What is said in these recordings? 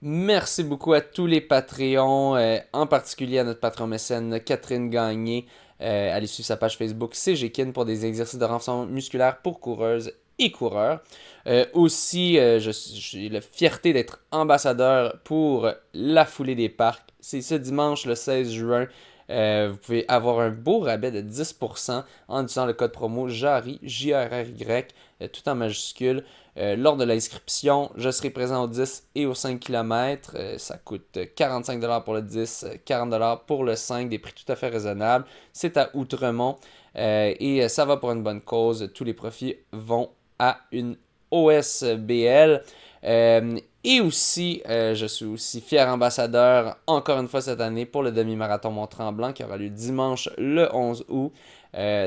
Merci beaucoup à tous les Patreons, en particulier à notre patron mécène Catherine Gagné. Allez suivre sa page Facebook CGKIN pour des exercices de renforcement musculaire pour coureuses et coureurs. Aussi, j'ai la fierté d'être ambassadeur pour la foulée des parcs. C'est ce dimanche, le 16 juin. Vous pouvez avoir un beau rabais de 10% en utilisant le code promo JARY, J-R-R-Y, tout en majuscule. Lors de l'inscription, je serai présent au 10 et au 5 km. Ça coûte 45$ pour le 10, 40$ pour le 5, des prix tout à fait raisonnables. C'est à Outremont et ça va pour une bonne cause. Tous les profits vont à une OSBL. Et aussi, je suis aussi fier ambassadeur, encore une fois cette année, pour le demi-marathon Mont-Tremblant qui aura lieu dimanche le 11 août.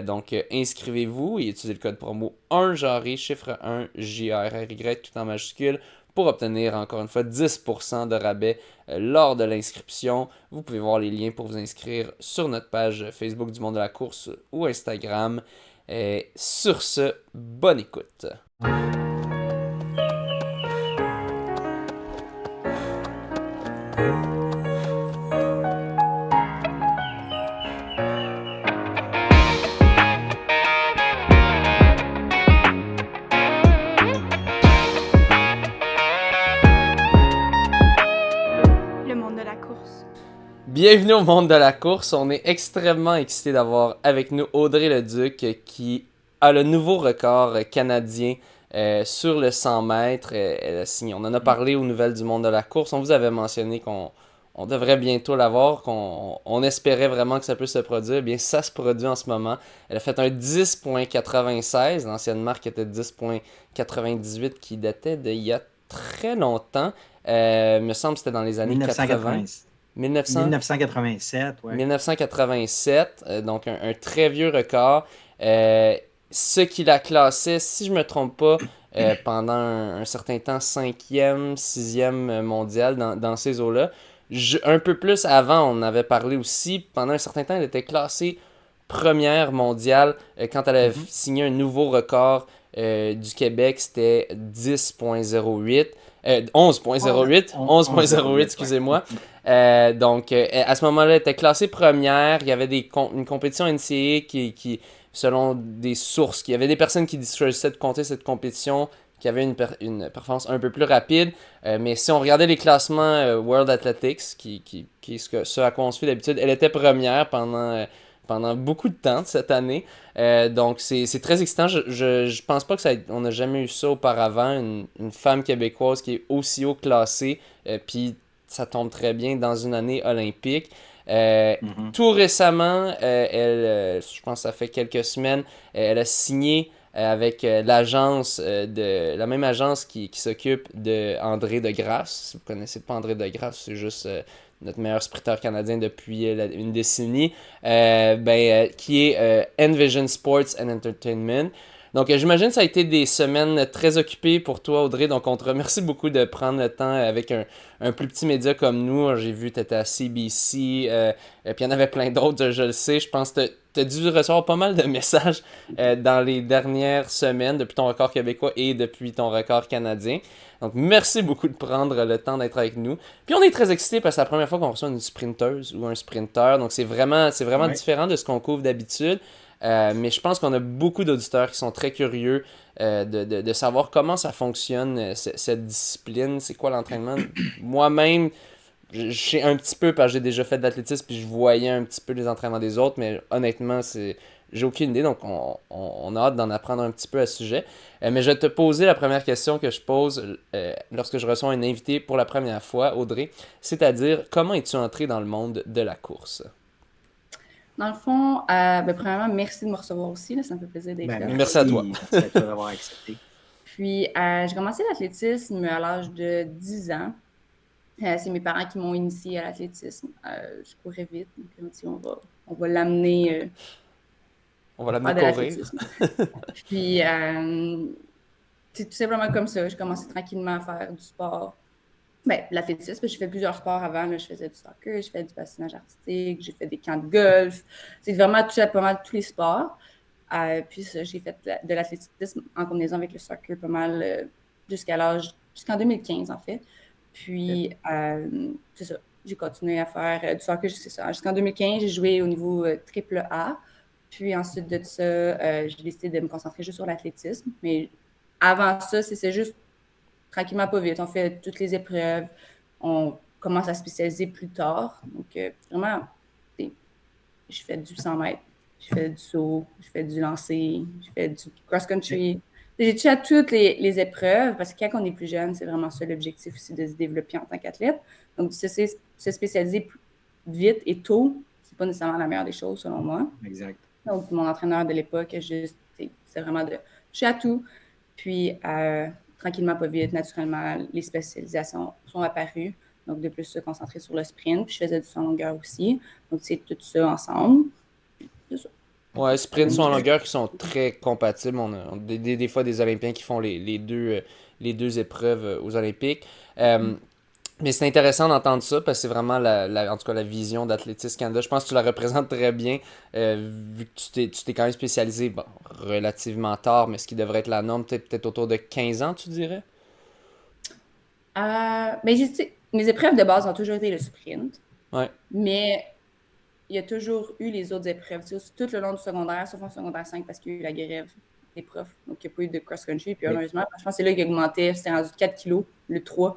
Donc, inscrivez-vous et utilisez le code promo 1JARY, chiffre 1, J-A-R-R-Y, tout en majuscule, pour obtenir encore une fois 10% de rabais lors de l'inscription. Vous pouvez voir les liens pour vous inscrire sur notre page Facebook du Monde de la course ou Instagram. Et sur ce, bonne écoute. Le monde de la course. Bienvenue au monde de la course. On est extrêmement excités d'avoir avec nous Audrey Leduc qui a le nouveau record canadien sur le 100 mètres. Elle a signé. On en a parlé aux nouvelles du monde de la course. On vous avait mentionné qu'on devrait bientôt l'avoir, qu'on espérait vraiment que ça puisse se produire. Eh bien, ça se produit en ce moment. Elle a fait un 10.96. L'ancienne marque était 10.98 qui datait d'il y a très longtemps. Il me semble que c'était dans les années 80. 1900, 1987, ouais. 1987, donc un très vieux record. Ce qui la classait, si je me trompe pas, pendant un certain temps, 5e, 6e mondial dans ces eaux-là. Un peu plus avant, on avait parlé aussi, pendant un certain temps, elle était classée première mondiale quand elle a signé un nouveau record du Québec, c'était 10.08. 11.08, 11.08, excusez-moi. Donc, à ce moment-là, elle était classée première. Il y avait une compétition NCAA selon des sources, il y avait des personnes qui choisissaient de compter cette compétition, qui avait une performance un peu plus rapide. Mais si on regardait les classements World Athletics, qui est ce à quoi on se fait d'habitude, elle était première pendant beaucoup de temps cette année. Donc, c'est très excitant. Je pense pas que on n'a jamais eu ça auparavant. Une femme québécoise qui est aussi haut classée. Puis, ça tombe très bien dans une année olympique. Tout récemment, je pense que ça fait quelques semaines, elle a signé avec la même agence qui s'occupe de André Degrasse. Si vous connaissez pas André Degrasse, c'est juste notre meilleur sprinter canadien depuis une décennie, qui est Envision Sports and Entertainment. Donc, j'imagine que ça a été des semaines très occupées pour toi, Audrey. Donc, on te remercie beaucoup de prendre le temps avec un plus petit média comme nous. J'ai vu que tu étais à CBC, puis il y en avait plein d'autres, je le sais. Je pense que tu as dû recevoir pas mal de messages dans les dernières semaines, depuis ton record québécois et depuis ton record canadien. Donc, merci beaucoup de prendre le temps d'être avec nous. Puis, on est très excités parce que c'est la première fois qu'on reçoit une sprinteuse ou un sprinter. Donc, c'est vraiment différent de ce qu'on couvre d'habitude. Mais je pense qu'on a beaucoup d'auditeurs qui sont très curieux de savoir comment ça fonctionne, cette discipline, c'est quoi l'entraînement. Moi-même, je sais un petit peu parce que j'ai déjà fait de l'athlétisme puis je voyais un petit peu les entraînements des autres, mais honnêtement, j'ai aucune idée, donc on a hâte d'en apprendre un petit peu à ce sujet. Mais je vais te poser la première question que je pose lorsque je reçois un invité pour la première fois, Audrey, c'est-à-dire comment es-tu entré dans le monde de la course? Dans le fond, premièrement, merci de me recevoir aussi. Là, ça me fait plaisir d'être là. Merci à toi. Merci à toi d'avoir accepté. Puis, j'ai commencé l'athlétisme à l'âge de 10 ans. C'est mes parents qui m'ont initié à l'athlétisme. Je courais vite, donc je me suis dit, on va l'amener On va faire l'amener de courir. l'athlétisme. Puis, c'est tout simplement comme ça. J'ai commencé tranquillement à faire du sport. L'athlétisme, j'ai fait plusieurs sports avant. Là, je faisais du soccer, je faisais du patinage artistique, j'ai fait des camps de golf. C'est vraiment touché pas mal tous les sports. Puis j'ai fait de l'athlétisme en combinaison avec le soccer pas mal jusqu'en 2015 en fait. Puis, c'est ça. J'ai continué à faire du soccer, c'est ça. Jusqu'en 2015, j'ai joué au niveau triple A. Puis ensuite de ça, j'ai décidé de me concentrer juste sur l'athlétisme. Mais avant ça, c'est juste tranquillement, pas vite. On fait toutes les épreuves. On commence à spécialiser plus tard. Donc, vraiment, je fais du 100 mètres, je fais du saut, je fais du lancer, je fais du cross-country. J'ai touché à toutes les épreuves parce que quand on est plus jeune, c'est vraiment ça l'objectif aussi de se développer en tant qu'athlète. Donc, se spécialiser vite et tôt, c'est pas nécessairement la meilleure des choses selon moi. Exact. Donc, mon entraîneur de l'époque, c'est vraiment de toucher à tout. Puis, tranquillement, pas vite, naturellement, les spécialisations sont apparues. Donc, de plus se concentrer sur le sprint. Puis, je faisais du saut en longueur aussi. Donc, c'est tout ça ensemble. C'est ça. Ouais, sprint sont en longueur qui sont très compatibles. On a des fois des Olympiens qui font les deux épreuves aux Olympiques. Mais c'est intéressant d'entendre ça parce que c'est vraiment en tout cas la vision d'Athlétisme Canada. Je pense que tu la représentes très bien vu que tu t'es quand même spécialisé relativement tard, mais ce qui devrait être la norme, peut-être autour de 15 ans, tu dirais? Mais mes épreuves de base ont toujours été le sprint. Ouais. Mais il y a toujours eu les autres épreuves, tout le long du secondaire, sauf en secondaire 5 parce qu'il y a eu la grève des profs. Donc, il n'y a pas eu de cross-country. Puis, heureusement, je pense que c'est là qu'il augmentait. C'était rendu 4 kilos, le 3.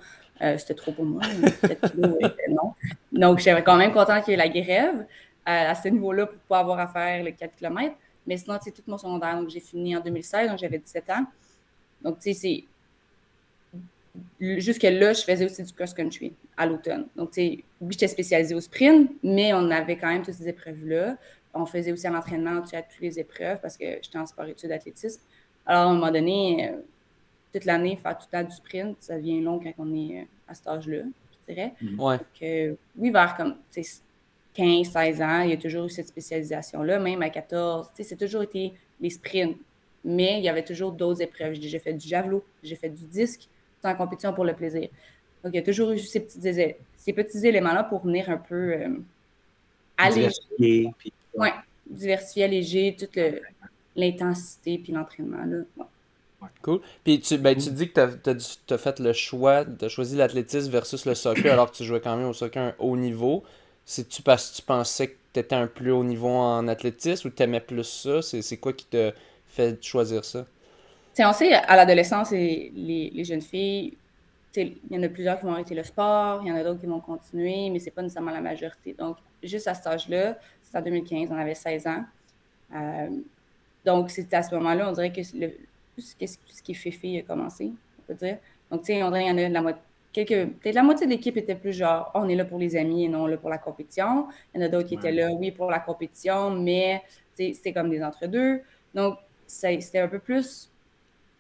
C'était trop pour moi. 4 kilos, non. Donc, j'étais quand même content qu'il y ait la grève à ce niveau-là pour pas avoir à faire le 4 km. Mais sinon, c'est tout mon secondaire. Donc, j'ai fini en 2016, donc j'avais 17 ans. Donc, tu sais, c'est jusque-là, je faisais aussi du cross-country à l'automne. Donc, tu sais, oui, j'étais spécialisée au sprint, mais on avait quand même toutes ces épreuves-là. On faisait aussi à l'entraînement, tu sais, à toutes les épreuves parce que j'étais en sport-études d'athlétisme. Alors, à un moment donné, toute l'année, faire tout le temps du sprint, ça devient long quand on est à cet âge-là, je dirais. Ouais. Donc, oui, vers comme 15, 16 ans, il y a toujours eu cette spécialisation-là. Même à 14, tu sais, c'est toujours été les sprints. Mais il y avait toujours d'autres épreuves. J'ai déjà fait du javelot, j'ai fait du disque, en compétition pour le plaisir. Donc, il y a toujours eu ces petits éléments-là pour venir un peu alléger. Diversifier. Puis, Ouais, diversifier, alléger toute l'intensité puis l'entraînement. Là. Ouais. Cool. Puis tu dis que t'as fait le choix, t'as choisi l'athlétisme versus le soccer alors que tu jouais quand même au soccer un haut niveau. C'est-tu parce que tu pensais que t'étais un plus haut niveau en athlétisme ou t'aimais plus ça? C'est quoi qui t'a fait choisir ça? T'sais, on sait, à l'adolescence, les jeunes filles, il y en a plusieurs qui vont arrêter le sport, il y en a d'autres qui vont continuer, mais c'est pas nécessairement la majorité. Donc, juste à cet âge-là, c'est en 2015, on avait 16 ans. Donc, c'était à ce moment-là, on dirait que tout ce qui est fait a commencé, on peut dire. Donc, tu sais, on dirait qu'il y en a peut-être la moitié de l'équipe était plus genre, oh, on est là pour les amis et non là pour la compétition. Il y en a d'autres qui étaient là, oui, pour la compétition, mais c'était comme des entre-deux. Donc, c'était un peu plus,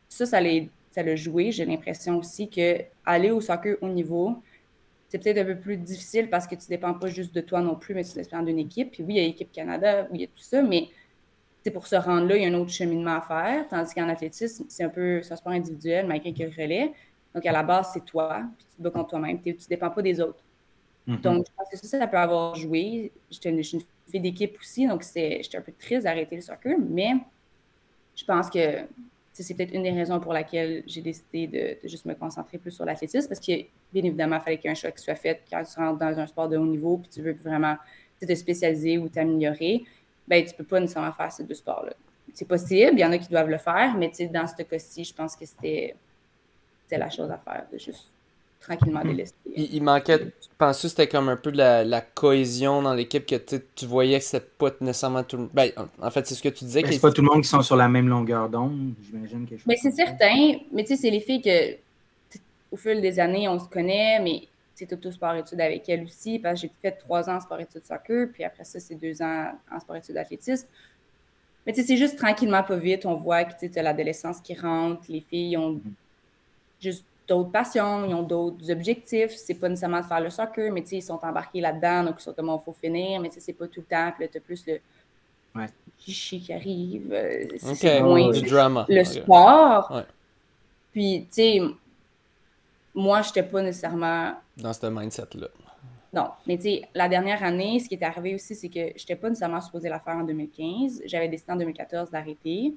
ça l'a joué. J'ai l'impression aussi que aller au soccer haut niveau, c'est peut-être un peu plus difficile parce que tu ne dépends pas juste de toi non plus, mais tu dépends d'une équipe. Puis oui, il y a l'équipe Canada, oui, il y a tout ça, mais pour se rendre là, il y a un autre cheminement à faire. Tandis qu'en athlétisme, c'est un sport individuel, malgré qu'il y a le relais. Donc, à la base, c'est toi, puis tu te bats contre toi-même. Tu ne dépends pas des autres. Donc, je pense que ça peut avoir joué. J'étais une fille d'équipe aussi, donc j'étais un peu triste d'arrêter le soccer, mais je pense que c'est peut-être une des raisons pour laquelle j'ai décidé de juste me concentrer plus sur l'athlétisme, parce que, bien évidemment, il fallait qu'il y ait un choix qui soit fait quand tu rentres dans un sport de haut niveau, puis tu veux vraiment te spécialiser ou t'améliorer, ben tu peux pas nécessairement faire ces deux sports-là. C'est possible, il y en a qui doivent le faire, mais dans ce cas-ci, je pense que c'était la chose à faire, de juste tranquillement délaisser. Il manquait, penses-tu que c'était comme un peu de la cohésion dans l'équipe que tu voyais que c'était pas nécessairement tout le monde. Ben, en fait, c'est ce que tu disais. c'est pas tout le monde qui sont sur la même longueur d'onde, j'imagine quelque chose. Mais c'est certain, mais tu sais, c'est les filles que, au fil des années, on se connaît, mais c'est tout sport-études avec elle aussi, parce que j'ai fait 3 ans en sport-études soccer, puis après ça, c'est 2 ans en sport-études athlétisme. Mais tu sais, c'est juste tranquillement, pas vite, on voit que tu as l'adolescence qui rentre, les filles ont juste d'autres passions, ils ont d'autres objectifs. C'est pas nécessairement de faire le soccer, mais tu sais, ils sont embarqués là-dedans, donc ils sont comme, il faut finir, mais tu sais, c'est pas tout le temps, puis là, t'as plus le chichi qui arrive, c'est moins du drama. le sport. Ouais. Puis, tu sais, moi, j'étais pas nécessairement dans ce mindset-là. Non, mais tu sais, la dernière année, ce qui est arrivé aussi, c'est que je n'étais pas nécessairement supposée la faire en 2015. J'avais décidé en 2014 d'arrêter.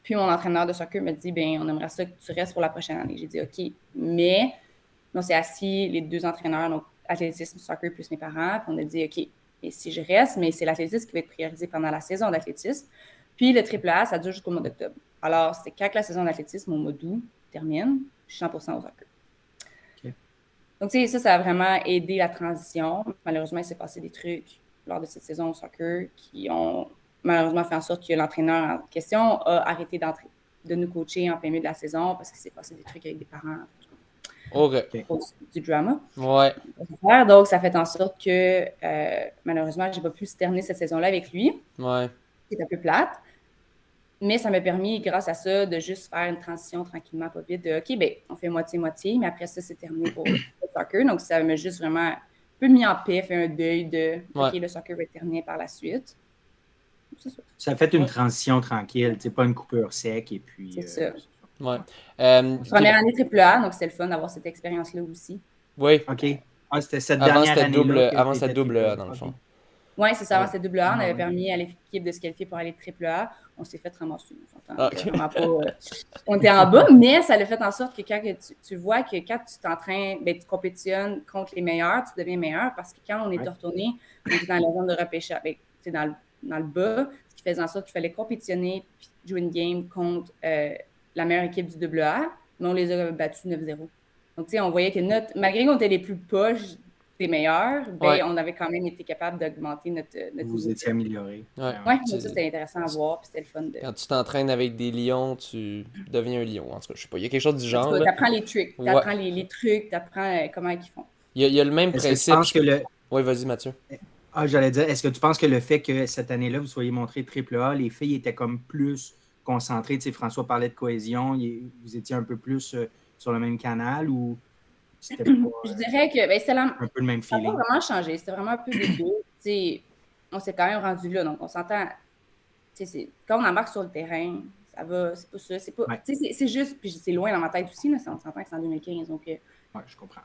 Puis mon entraîneur de soccer m'a dit, ben, on aimerait ça que tu restes pour la prochaine année. J'ai dit, OK, mais on s'est assis, les 2 entraîneurs, donc athlétisme, soccer, plus mes parents, puis on a dit, OK, et si je reste, mais c'est l'athlétisme qui va être priorisé pendant la saison d'athlétisme. Puis le AAA, ça dure jusqu'au mois d'octobre. Alors, c'est quand la saison d'athlétisme au mois d'août termine, je suis 100% au soccer. OK. Donc, tu sais, ça a vraiment aidé la transition. Malheureusement, il s'est passé des trucs lors de cette saison au soccer qui ont malheureusement fait en sorte que l'entraîneur en question a arrêté de nous coacher en plein milieu de la saison parce qu'il s'est passé des trucs avec des parents. Ok. Du drama. Ouais. Donc, ça fait en sorte que malheureusement, je n'ai pas pu terminer cette saison-là avec lui. Ouais. C'est un peu plate. Mais ça m'a permis, grâce à ça, de juste faire une transition tranquillement, pas vite, de OK, ben on fait moitié-moitié, mais après ça, c'est terminé pour le soccer. Donc, ça m'a juste vraiment un peu mis en paix, fait un deuil de OK, le soccer va être terminé par la suite. C'est ça. Ça a fait une transition tranquille, pas une coupure sec et puis. C'est ça. Ouais. Première année AAA, donc c'est le fun d'avoir cette expérience-là aussi. Oui. OK. Ah, c'était cette Avant, dernière c'était année-là. avant, c'était double A, dans le fond. Oui, c'est ça. Avant, c'était AAA. On avait ouais. permis à l'équipe de se qualifier pour aller AAA. On s'est fait ramasser. Ok. Vraiment pas, on était en bas, mais ça l'a fait en sorte que quand tu vois que quand tu t'entraînes, ben, tu compétitionnes contre les meilleurs, tu deviens meilleur parce que quand on est retourné, on était dans la zone de repêchage, ben, dans le bas, ce qui faisait en sorte qu'il fallait compétitionner puis jouer une game contre la meilleure équipe du AA, mais on les a battus 9-0. Donc, tu sais, on voyait que malgré qu'on était les plus poches des meilleurs, ben, on avait quand même été capable d'augmenter notre Vous étiez amélioré. Ouais, ça c'était intéressant à voir, puis c'était le fun de. Quand tu t'entraînes avec des lions, tu deviens un lion. En tout cas, je sais pas, il y a quelque chose du genre. Tu apprends les tricks, tu apprends les trucs, tu apprends comment ils font. Il y a le même Est-ce principe. que tu penses que le... Oui, vas-y, Mathieu. Ah, j'allais dire, est-ce que tu penses que le fait que cette année-là, vous soyez montré AAA, les filles étaient comme plus concentrées? Tu sais, François parlait de cohésion, vous étiez un peu plus sur le même canal ou c'était pas Je dirais que ben, un peu le même ça n'a pas feeling? vraiment changé. C'était vraiment un peu des deux. T'sais, on s'est quand même rendu là, donc on s'entend. Quand on embarque sur le terrain, ça va, c'est pas ça. C'est pas, c'est juste, puis c'est loin dans ma tête aussi, là, on s'entend que c'est en 2015. Donc, je comprends.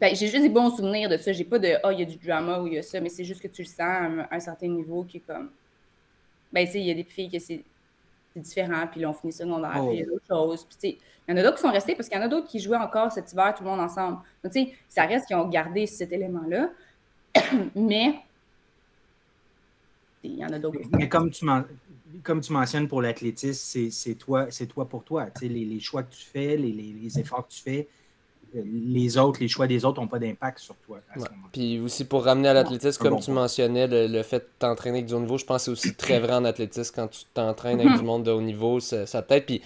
Ben, j'ai juste des bons souvenirs de ça. J'ai pas de il y a du drama ou il y a ça, mais c'est juste que tu le sens à un certain niveau qui est comme. Ben, tu sais, il y a des filles que c'est différent, puis là, on finit secondaire, puis il y a d'autres choses. Puis, tu sais, il y en a d'autres qui sont restés parce qu'il y en a d'autres qui jouaient encore cet hiver, tout le monde ensemble. Donc, tu sais, ça reste qu'ils ont gardé cet élément-là, mais il y en a d'autres. Mais comme tu mentionnes pour l'athlétisme, c'est toi pour toi. Tu sais, les choix que tu fais, les efforts que tu fais, les choix des autres n'ont pas d'impact sur toi à ce moment-là. Puis aussi pour ramener à l'athlétisme, comme tu mentionnais, le fait de t'entraîner avec du haut niveau, je pense que c'est aussi très vrai en athlétisme quand tu t'entraînes avec du monde de haut niveau, ça t'aide. Puis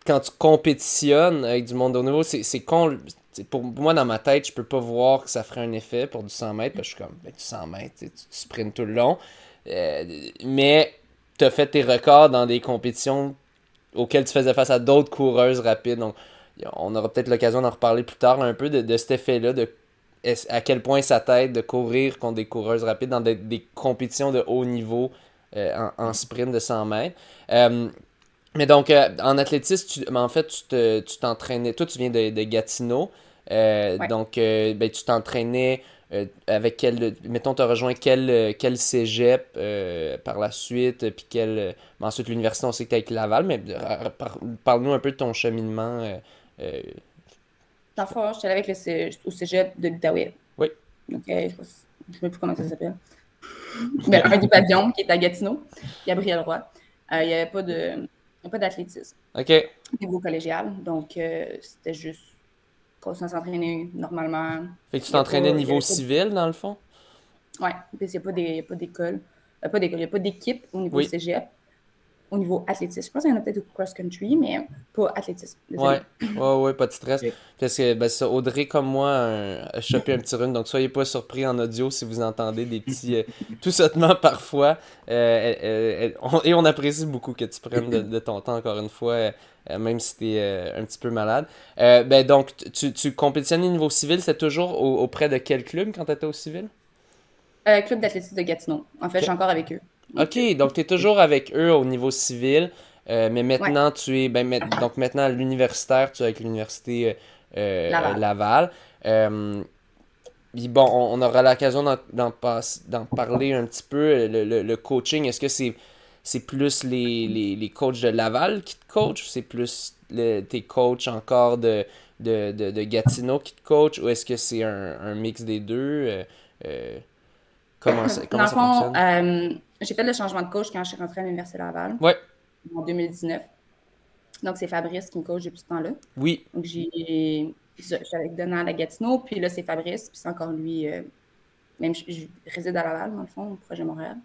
quand tu compétitionnes avec du monde de haut niveau, c'est con. Pour moi, dans ma tête, je peux pas voir que ça ferait un effet pour du 100 mètres, parce que je suis comme, ben, du 100 mètres, tu sprints tout le long. Mais tu as fait tes records dans des compétitions auxquelles tu faisais face à d'autres coureuses rapides. Donc, on aura peut-être l'occasion d'en reparler plus tard un peu de cet effet-là, de à quel point ça t'aide de courir contre des coureuses rapides dans des compétitions de haut niveau en sprint de 100 mètres. Mais donc, en athlétisme, en fait, tu t'entraînais. Toi, tu viens de Gatineau. Donc, ben, tu t'entraînais avec mettons, tu as rejoint quel cégep par la suite, puis ensuite l'université, on sait que tu es avec Laval, mais parle-nous un peu de ton cheminement. Dans le fond, j'étais avec au cégep de l'Outaouais. Oui. Donc, je ne sais plus comment ça s'appelle. Ben, un des pavillons qui est à Gatineau, Gabriel Roy. Il n'y avait pas d'athlétisme. OK. Au niveau collégial. Donc, c'était juste qu'on s'entraînait normalement. Fait que tu t'entraînais niveau civil, dans le fond? Oui. Puis, il n'y a pas d'école. Il n'y a pas d'équipe au niveau cégep. Au niveau athlétisme. Je pense qu'il y en a peut-être au cross-country, mais pas athlétisme. Ouais, pas de stress. Okay. Parce que ben, ça, Audrey, comme moi, a chopé un petit rhume, donc soyez pas surpris en audio si vous entendez des petits tout sautements parfois. Et on apprécie beaucoup que tu prennes de ton temps, encore une fois, même si tu es un petit peu malade. Ben, donc, tu compétitionnais au niveau civil, c'est toujours auprès de quel club quand tu étais au civil? Club d'athlétisme de Gatineau. En fait, je suis encore avec eux. OK, donc tu es toujours avec eux au niveau civil, mais maintenant tu es donc maintenant à l'universitaire, tu es avec l'université Laval. Bon, on aura l'occasion d'en parler un petit peu. Le coaching, est-ce que c'est plus les coachs de Laval qui te coachent ou c'est plus tes coachs encore de de Gatineau qui te coach ou est-ce que c'est un mix des deux? Euh, comment Dans comment le ça fond, fonctionne? j'ai fait le changement de coach quand je suis rentrée à l'Université Laval Ouais, en 2019. Donc, c'est Fabrice qui me coach depuis ce temps-là. oui. Donc, j'étais avec Donald à Gatineau, puis là, c'est Fabrice, puis c'est encore lui. Même, je réside à Laval, dans le fond, au projet Montréal,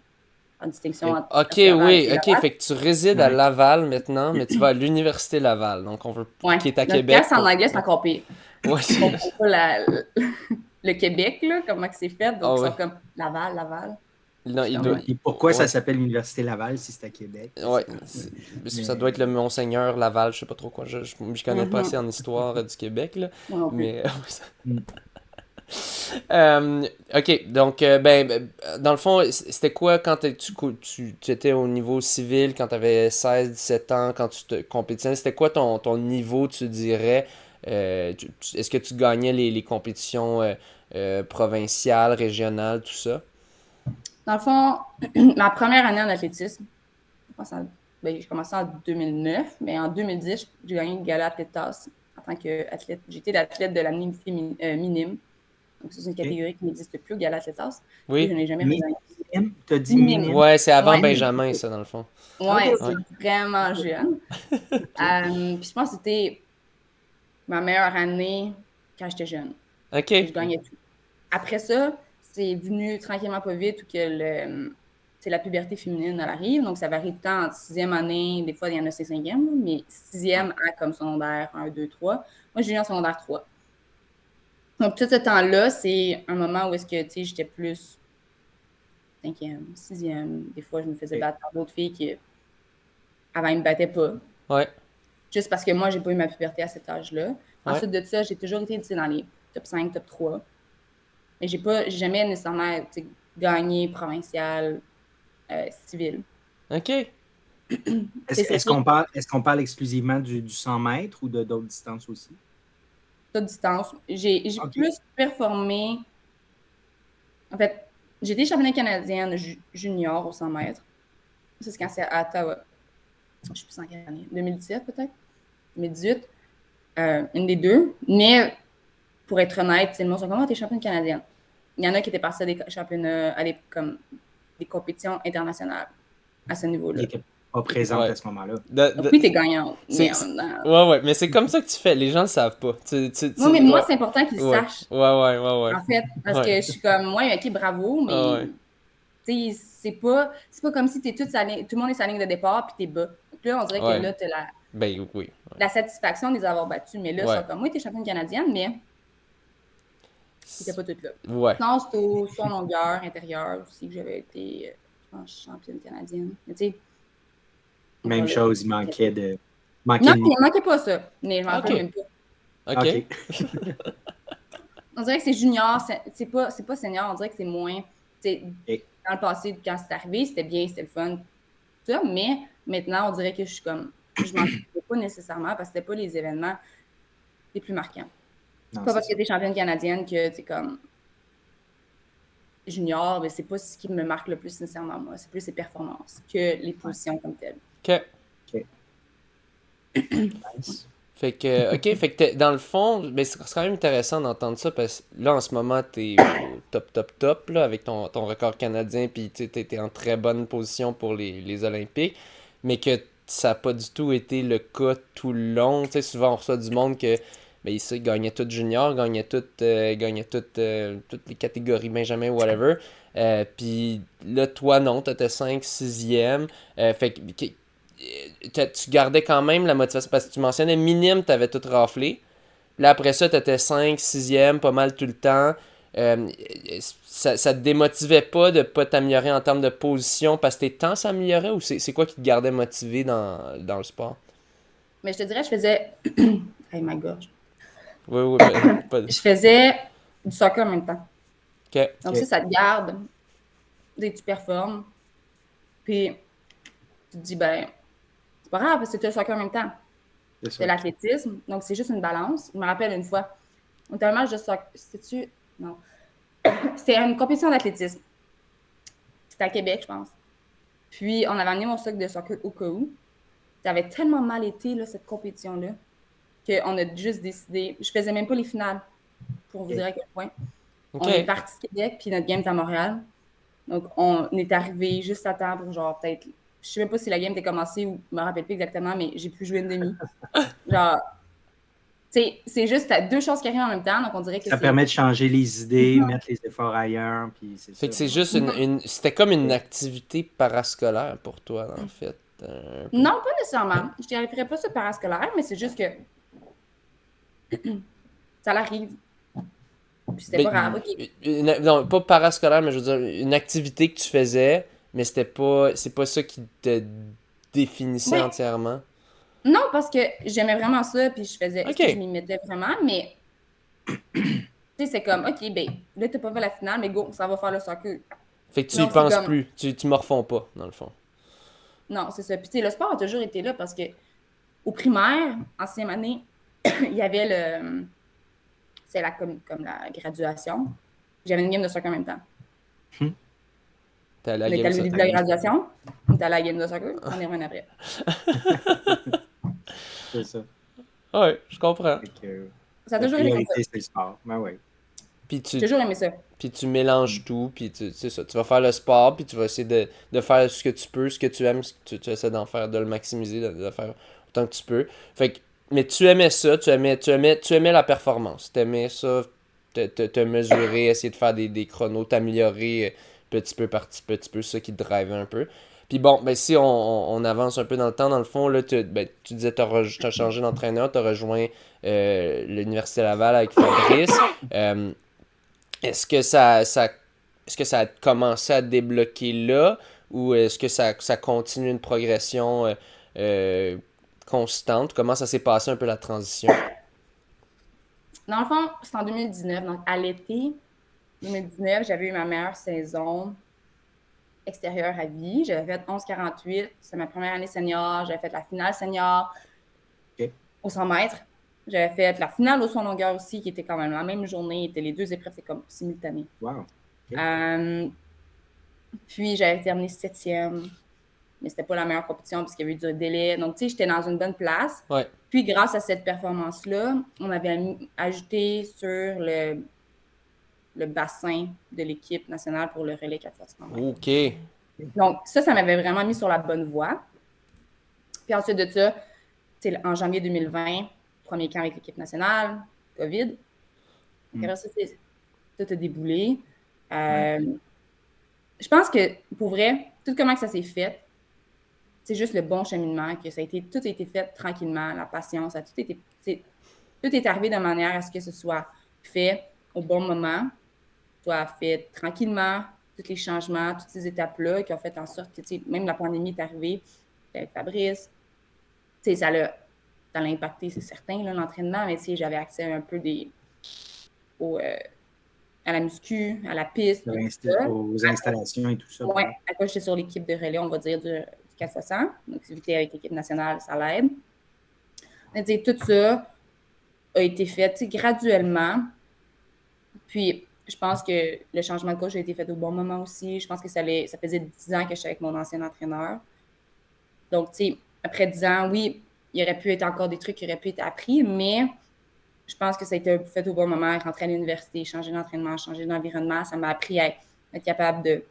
en distinction Ok. entre Ok, Laval oui, et ok. Laval. Fait que tu résides à Ouais. Laval maintenant, mais tu vas à l'Université Laval. Donc, on veut Ouais. qui est à Donc, quand Québec c'est en pour. anglais, c'est encore pire. Ouais, Ils comprennent pas le Québec, là, comment que c'est fait. Donc, ah ils ouais. sont comme Laval, Laval. Non, Je suis il comme, doit. ouais. Et pourquoi ça Ouais. s'appelle l'Université Laval si c'est à Québec? Je sais Ouais, pas. ça Mais doit être le Monseigneur Laval, je sais pas trop quoi. Je connais pas assez Mhm. en histoire du Québec, là. Moi non plus. Mais. hmm. Ok, donc, dans le fond, c'était quoi quand tu étais au niveau civil, quand tu avais 16, 17 ans, quand tu te compétitionnais? C'était quoi ton niveau, tu dirais? Est-ce que tu gagnais les compétitions provinciales, régionales, tout ça? Dans le fond, ma première année en athlétisme, je pense j'ai commencé en 2009, mais en 2010, j'ai gagné une gala athlète tasse en tant qu'athlète. J'étais l'athlète de la minime. Donc, c'est une OK. catégorie qui n'existe plus, gala athlète tasse. Puis, je Oui? n'ai jamais regagné. Minime? T'as dit Minime. minime? Ouais, c'est avant Ouais. Benjamin, ça, dans le fond. OK, Ouais, Ouais. c'est vraiment jeune. OK. Puis je pense que c'était ma meilleure année quand j'étais jeune. Je Ok. gagnais tout. Après ça, c'est venu tranquillement pas vite où que c'est la puberté féminine elle arrive. Donc, ça varie de temps entre sixième année, des fois, il y en a c'est cinquième, là, mais sixième à comme secondaire 1, 2, 3. Moi, j'ai eu en secondaire 3. Donc, tout ce temps-là, c'est un moment où est-ce que, tu sais, j'étais plus cinquième, sixième. Des fois, je me faisais OK. battre par d'autres filles qui, avant, ils me battaient pas. Ouais. Juste parce que moi, j'ai pas eu ma puberté à cet âge-là. Ouais. Ensuite de ça, j'ai toujours été, tu sais, dans les top 5, top 3. Mais j'ai jamais nécessairement, tu sais, gagné provincial, civil. Ok. C'est Est-ce sûr, qu'on parle exclusivement du 100 mètres ou de d'autres distances aussi? toute distance. J'ai OK. plus performé. En fait, j'ai été championne canadienne junior au 100 mètres. Ça, c'est quand c'est à Ottawa. Je suis plus en quelle année? 2017 peut-être? 2018? Une des deux. Mais pour être honnête, c'est le monde sont comment t'es championne canadienne? Il y en a qui étaient partis à des championnats, comme des compétitions internationales à ce Qui niveau-là. n'était pas présente Ouais. à ce moment-là. Donc oui, t'es gagnante, C'est, mais en c'est- même temps. ouais, ouais, mais c'est comme ça que tu fais. Les gens le savent pas. Moi, mais moi, Ouais, c'est important qu'ils le ouais, sachent, ouais, ouais, ouais, ouais. en fait, parce que Ouais. je suis comme, moi, OK, bravo, Ah mais ouais. tu sais, c'est pas comme si t'es tout le monde est sa ligne de départ puis t'es bas. Donc là, on dirait que Ouais. là, t'as Ben oui. la satisfaction de les avoir battus. Mais là, Ouais. c'est comme, moi, t'es championne canadienne, mais t'étais pas toute là. Ouais. Sinon, c'est au son longueur intérieure aussi que j'avais été, je pense, championne canadienne. Mais tu sais, encore Même là. chose, il manquait Non, de il niveau. ne manquait pas ça, mais je m'en rappelle Ok. même pas. Ok. OK. On dirait que c'est junior, c'est pas senior, on dirait que c'est moins. Et Dans le passé, quand c'est arrivé, c'était bien, c'était le fun, tout ça, mais maintenant, on dirait que je suis comme. Je m'en souviens pas nécessairement parce que c'était pas les événements les plus marquants. non, Pas c'est parce que ça. tu es championne canadienne que c'est comme junior, mais c'est pas ce qui me marque le plus nécessairement moi. C'est plus les performances que les Ouais. positions comme telles. Ok. OK. Nice. Fait que dans le fond, ben, c'est quand même intéressant d'entendre ça parce que là, en ce moment, t'es au top, top, top, là, avec ton record canadien, puis t'es en très bonne position pour les Olympiques, mais que ça n'a pas du tout été le cas tout le long. Tu sais, souvent, on reçoit du monde que, ben, ici, gagnait tout junior, gagnait toutes les catégories Benjamin, whatever. Puis là, toi, non, t'étais 5 6e. Fait que tu gardais quand même la motivation parce que tu mentionnais minime, t'avais tout raflé. Là, après ça, t'étais 5 6e, pas mal tout le temps. Euh, ça te démotivait pas de pas t'améliorer en termes de position parce que tes temps s'amélioraient ou c'est quoi qui te gardait motivé dans le sport? Mais je te dirais, je faisais. Hey, ma gorge. Oui, oui, pas. Je faisais du soccer en même temps. Ok. Donc, OK. ça te garde. Tu performes. Puis, tu te dis, ben, c'est pas grave parce que tu as le soccer en même temps. C'est De ça. l'athlétisme. Donc, c'est juste une balance. Je me rappelle une fois, on était à un match de soccer. C'était-tu? Non. C'était une compétition d'athlétisme. C'était à Québec, je pense. Puis, on avait amené mon sac de soccer au cas où. Ça avait tellement mal été, là, cette compétition-là. qu'on a juste décidé. Je faisais même pas les finales, pour vous dire à quel point. OK. On est parti de Québec, puis notre game est à Montréal. Donc, on est arrivé juste à temps pour genre peut-être. Je sais même pas si la game était commencée ou je me rappelle plus exactement, mais j'ai pu jouer une demi. Genre, tu sais, c'est juste deux choses qui arrivent en même temps, donc on dirait que Ça c'est. permet de changer les idées, mettre les efforts ailleurs, puis c'est Fait ça. que c'est juste c'était comme une activité parascolaire pour toi, en fait. Un peu. Non, pas nécessairement. Je ne dirais pas ça parascolaire, mais c'est juste que ça l'arrive. Puis c'était Mais, pas grave, OK. non, pas parascolaire, mais je veux dire, une activité que tu faisais, mais c'est pas ça qui te définissait Oui. entièrement. Non, parce que j'aimais vraiment ça, puis je faisais ce que je OK. m'y mettais vraiment, mais tu sais, c'est comme, OK, ben, là, t'as pas fait la finale, mais go, ça va faire le soccer. Fait que tu y Non, c'est penses comme, plus. Tu morfonds pas, dans le fond. non, c'est ça. Puis tu sais, le sport a toujours été là parce que au primaire, en 6e année, il y avait c'est comme la graduation. J'avais une game de soccer en même temps. T'es allé à On la est game allé au ça. début de la graduation, on est allé à la game de soccer, on est revenu après. C'est ça. Ouais, je comprends. Fait que, Ça a la toujours été comme ça. priorité, c'est le sport. Ben oui. Puis J'ai tu, toujours aimé ça. puis tu mélanges tout, puis c'est ça. Tu vas faire le sport, puis tu vas essayer de faire ce que tu peux, ce que tu aimes, ce que tu essaies d'en faire, de le maximiser, de faire autant que tu peux. Fait que, mais tu aimais ça, tu aimais la performance. Tu aimais ça, te mesurer, essayer de faire des chronos, t'améliorer petit peu par petit peu, c'est ça qui te drive un peu. Puis bon, ben si on avance un peu dans le temps, dans le fond, là, tu disais que tu as changé d'entraîneur, tu as rejoint l'Université Laval avec Fabrice. Euh, est-ce que est-ce que ça a commencé à débloquer là ou est-ce que ça continue une progression euh, constante? Comment ça s'est passé un peu la transition? Dans le fond, c'est en 2019. Donc, à l'été 2019, j'avais eu ma meilleure saison extérieure à vie. J'avais fait 11,48. C'est ma première année senior. J'avais fait la finale senior OK. au 100 mètres. J'avais fait la finale au saut longueur aussi, qui était quand même la même journée. Les deux épreuves, c'est comme simultané. Wow. OK. Puis, j'avais terminé 7e, mais c'était pas la meilleure compétition parce qu'il y avait eu du délai. Donc, tu sais, j'étais dans une bonne place. Ouais. Puis, grâce à cette performance-là, on avait ajouté sur le bassin de l'équipe nationale pour le relais 4x100 mètres. OK. Donc, ça m'avait vraiment mis sur la bonne voie. Puis ensuite de ça, en janvier 2020, premier camp avec l'équipe nationale, COVID. Après ça, tout a déboulé. Je pense que, pour vrai, tout comment que ça s'est fait, c'est juste le bon cheminement, que tout a été fait tranquillement, la patience, tout est arrivé de manière à ce que ce soit fait au bon moment, soit fait tranquillement, tous les changements, toutes ces étapes-là qui ont fait en sorte que, même la pandémie est arrivée avec Fabrice, ça l'a impacté, c'est certain, là, l'entraînement, mais j'avais accès un peu à la muscu, à la piste, aux installations et tout ça. Oui, à cause j'étais sur l'équipe de relais, on va dire, du 4x100. Donc, si j'étais avec l'équipe nationale, ça l'aide. Mais tout ça a été fait graduellement. Puis, je pense que le changement de coach a été fait au bon moment aussi. Je pense que ça faisait 10 ans que j'étais avec mon ancien entraîneur. Donc, après 10 ans, oui, il aurait pu être encore des trucs qui auraient pu être appris, mais je pense que ça a été fait au bon moment. Rentrer à l'université, changer d'entraînement, changer d'environnement, ça m'a appris à être capable de...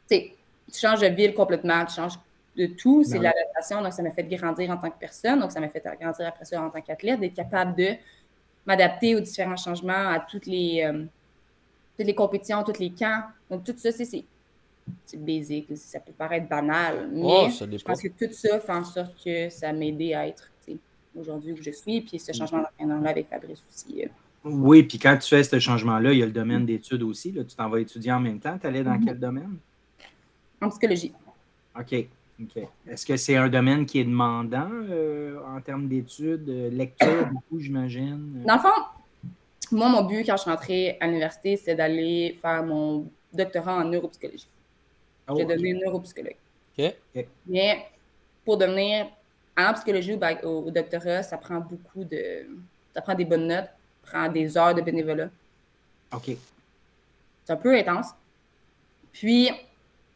Tu changes de ville complètement, tu changes de tout, c'est de l'adaptation, donc ça m'a fait grandir en tant que personne, donc ça m'a fait grandir après ça en tant qu'athlète, d'être capable de m'adapter aux différents changements, à toutes les compétitions, tous les camps. Donc tout ça, c'est basique, ça peut paraître banal, mais je pense que tout ça fait en sorte que ça m'a aidé à être aujourd'hui où je suis, puis ce changement d'entraîneur-là avec Fabrice aussi. Oui, puis quand tu fais ce changement-là, il y a le domaine d'études aussi. Là, tu t'en vas étudier en même temps. Tu allais dans quel domaine? En psychologie. OK. Est-ce que c'est un domaine qui est demandant en termes d'études, lecture, beaucoup, j'imagine? Dans le fond, moi, mon but quand je suis rentrée à l'université, c'est d'aller faire mon doctorat en neuropsychologie. Je vais devenir neuropsychologue. OK. Mais pour devenir en psychologie au doctorat, ça prend ça prend des bonnes notes, ça prend des heures de bénévolat. OK. C'est un peu intense. Puis,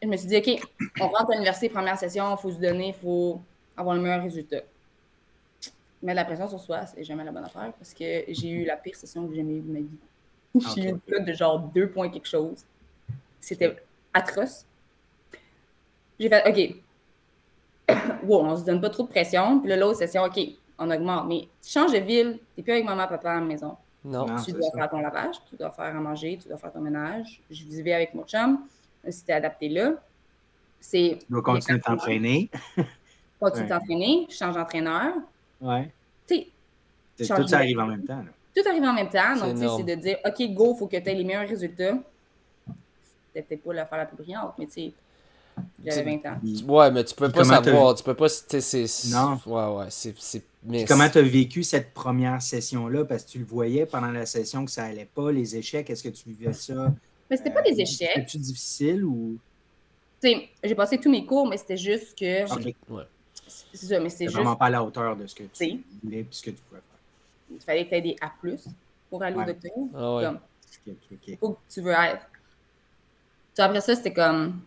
je me suis dit, OK, on rentre à l'université, première session, il faut se donner, il faut avoir le meilleur résultat. mettre la pression sur soi, c'est jamais la bonne affaire parce que j'ai eu la pire session que j'ai jamais eue de ma vie. J'ai eu une cote de genre 2 points quelque chose. C'était atroce. J'ai fait, OK, wow, on se donne pas trop de pression. Puis là, l'autre session, OK, on augmente. Mais tu changes de ville, t'es plus avec maman, papa à la maison. Non. Tu dois faire ton lavage, tu dois faire à manger, tu dois faire ton ménage. Je vivais avec mon chum. Si t'es adapté là, c'est... Tu dois continuer de t'entraîner. Continue de t'entraîner, change d'entraîneur. Ouais. Tu sais, Tout ça arrive en même temps. Là. Tout arrive en même temps. C'est Donc, tu sais, c'est énorme. de dire, OK, go, il faut que tu aies les meilleurs résultats. C'était peut-être pas l'affaire la plus brillante, mais tu sais, j'avais 20 ans. Ouais, mais tu peux Puis pas comment savoir. Tu peux pas. Non. Ouais, mais Puis comment tu as vécu cette première session-là? Parce que tu le voyais pendant la session que ça allait pas, les échecs. Est-ce que tu vivais ça? Mais c'était pas des échecs. C'était-tu difficile ou. Tu sais, j'ai passé tous mes cours, mais c'était juste que. OK. Ouais. C'est ça, mais c'est C'est juste. vraiment pas à la hauteur de ce que tu C'est. voulais et ce que tu pouvais faire. Il fallait que tu aies des A pour aller au Ouais. docteur. Ah ouais. Comme, OK. faut que tu veux être. Tu sais, après ça, c'était comme.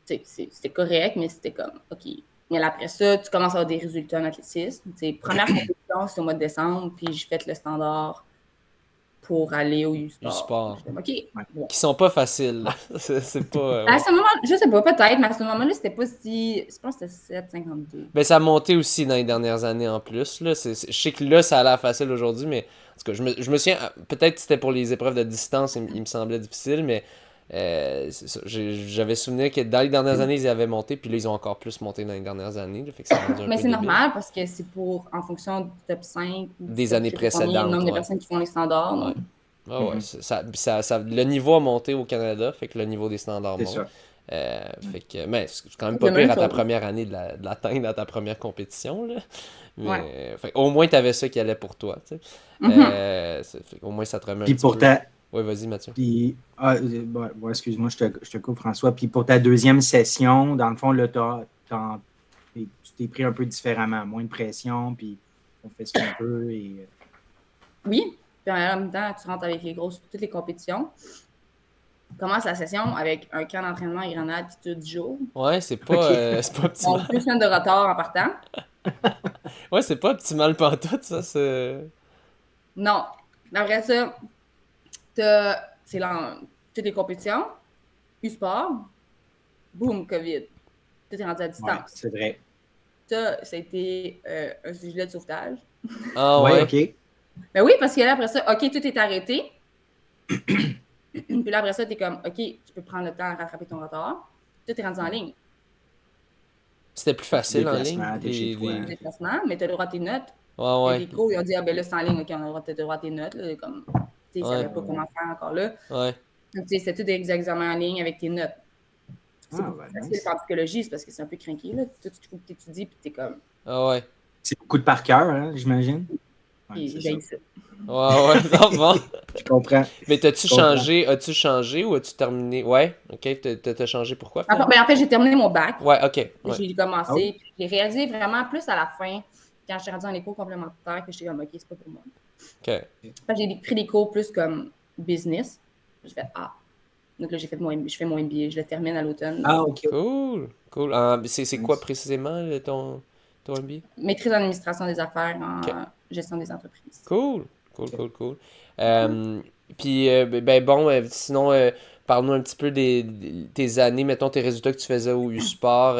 Tu sais, c'était correct, mais c'était comme, OK. Mais là, après ça, tu commences à avoir des résultats en athlétisme. Tu sais, première compétition, c'est au mois de décembre, puis j'ai fait le standard pour aller au U-Sport. U-Sport. OK. Bon. Qui sont pas faciles. C'est pas. À ce moment, je sais pas, peut-être, mais à ce moment-là, c'était pas si. Je pense que c'était 7,52. Ben, ça a monté aussi dans les dernières années en plus. Là. Je sais que là, ça a l'air facile aujourd'hui, mais en tout cas, je me souviens, peut-être que c'était pour les épreuves de distance, il me semblait difficile, mais c'est ça. J'avais souvenir que dans les dernières années, ils avaient monté, puis là, ils ont encore plus monté dans les dernières années. Là, fait que ça a rendu un Mais peu c'est débile. normal parce que c'est pour, en fonction du top 5 ou Des top, années je sais pas combien, précédentes, le nombre de ouais. personnes qui font les standards. Ouais. Donc, Ah ouais, le niveau a monté au Canada, fait que le niveau des standards C'est monte. ça. Fait que, mais c'est quand même C'est pas la même pire à ta chose. première année de l'atteindre à ta première compétition, là. Mais, Ouais. fait, au moins, t'avais ça qui allait pour toi, tu sais. Fait, au moins, ça te remet un Puis petit pour peu. ta. Ouais, vas-y, Mathieu. Puis, bon, excuse-moi, je te coupe, François. Puis pour ta deuxième session, dans le fond, là, tu t'es pris un peu différemment, moins de pression, puis on fait ce qu'on peut. Et... Oui. Puis en même temps, tu rentres avec toutes les compétitions. Commence la session avec un camp d'entraînement à Grenade puis tout 10 jours. Ouais, c'est pas, c'est pas optimal. Donc, 2 semaines de retard en partant. Ouais, c'est pas optimal pantoute, ça, c'est. Non. Après ça, c'est toutes les compétitions, U-Sport, boum, COVID. Tout est rendu à Ouais, distance. c'est vrai. Ça a été un gilet de sauvetage. Ah Ouais, ouais. OK. Ben oui, parce que là, après ça, OK, tout est arrêté. Puis là, après ça, t'es comme, OK, tu peux prendre le temps à rattraper ton retard. Tout est rendu en ligne. C'était plus facile en ligne. Déplacement, t'es chez toi. Le déplacement, mais tu as le droit à tes notes. Ouais, ouais. Les cours, ils ont dit, ah ben là, c'est en ligne, OK, on a le droit, t'as le droit à tes notes. Là, comme, tu sais, ils Ouais. savaient pas comment faire encore là. Ouais. Donc, tu sais, c'était tous des examens en ligne avec tes notes. C'est Ah, beaucoup ben, plus facile nice. en psychologie, c'est parce que c'est un peu craqué, là. Tout, tu trouves que t'étudies, puis t'es comme, Ah ouais. C'est beaucoup de par cœur, hein, j'imagine. Ouais, c'est j'ai ça. ça. Ouais, ouais. Non, bon. Je comprends. Mais as-tu Je comprends. changé ou as-tu terminé? Ouais, ok, t'as changé pourquoi En finalement? fait, j'ai terminé mon bac. Ouais, ok. Ouais. J'ai commencé, Ah oui? puis j'ai réalisé vraiment plus à la fin, quand je suis rendue dans les cours complémentaires, que j'étais comme, OK, c'est pas pour moi. Ok. Fait que j'ai pris des cours plus comme business. J'ai fait, Donc là, je fais mon MBA, je le termine à l'automne. Ah, OK. Cool. Cool. C'est quoi précisément ton MBA? Maîtrise en administration des affaires, en Ok. gestion des entreprises. Cool. Cool. Puis, bon, sinon, parle-nous un petit peu tes années, mettons tes résultats que tu faisais au U-Sport.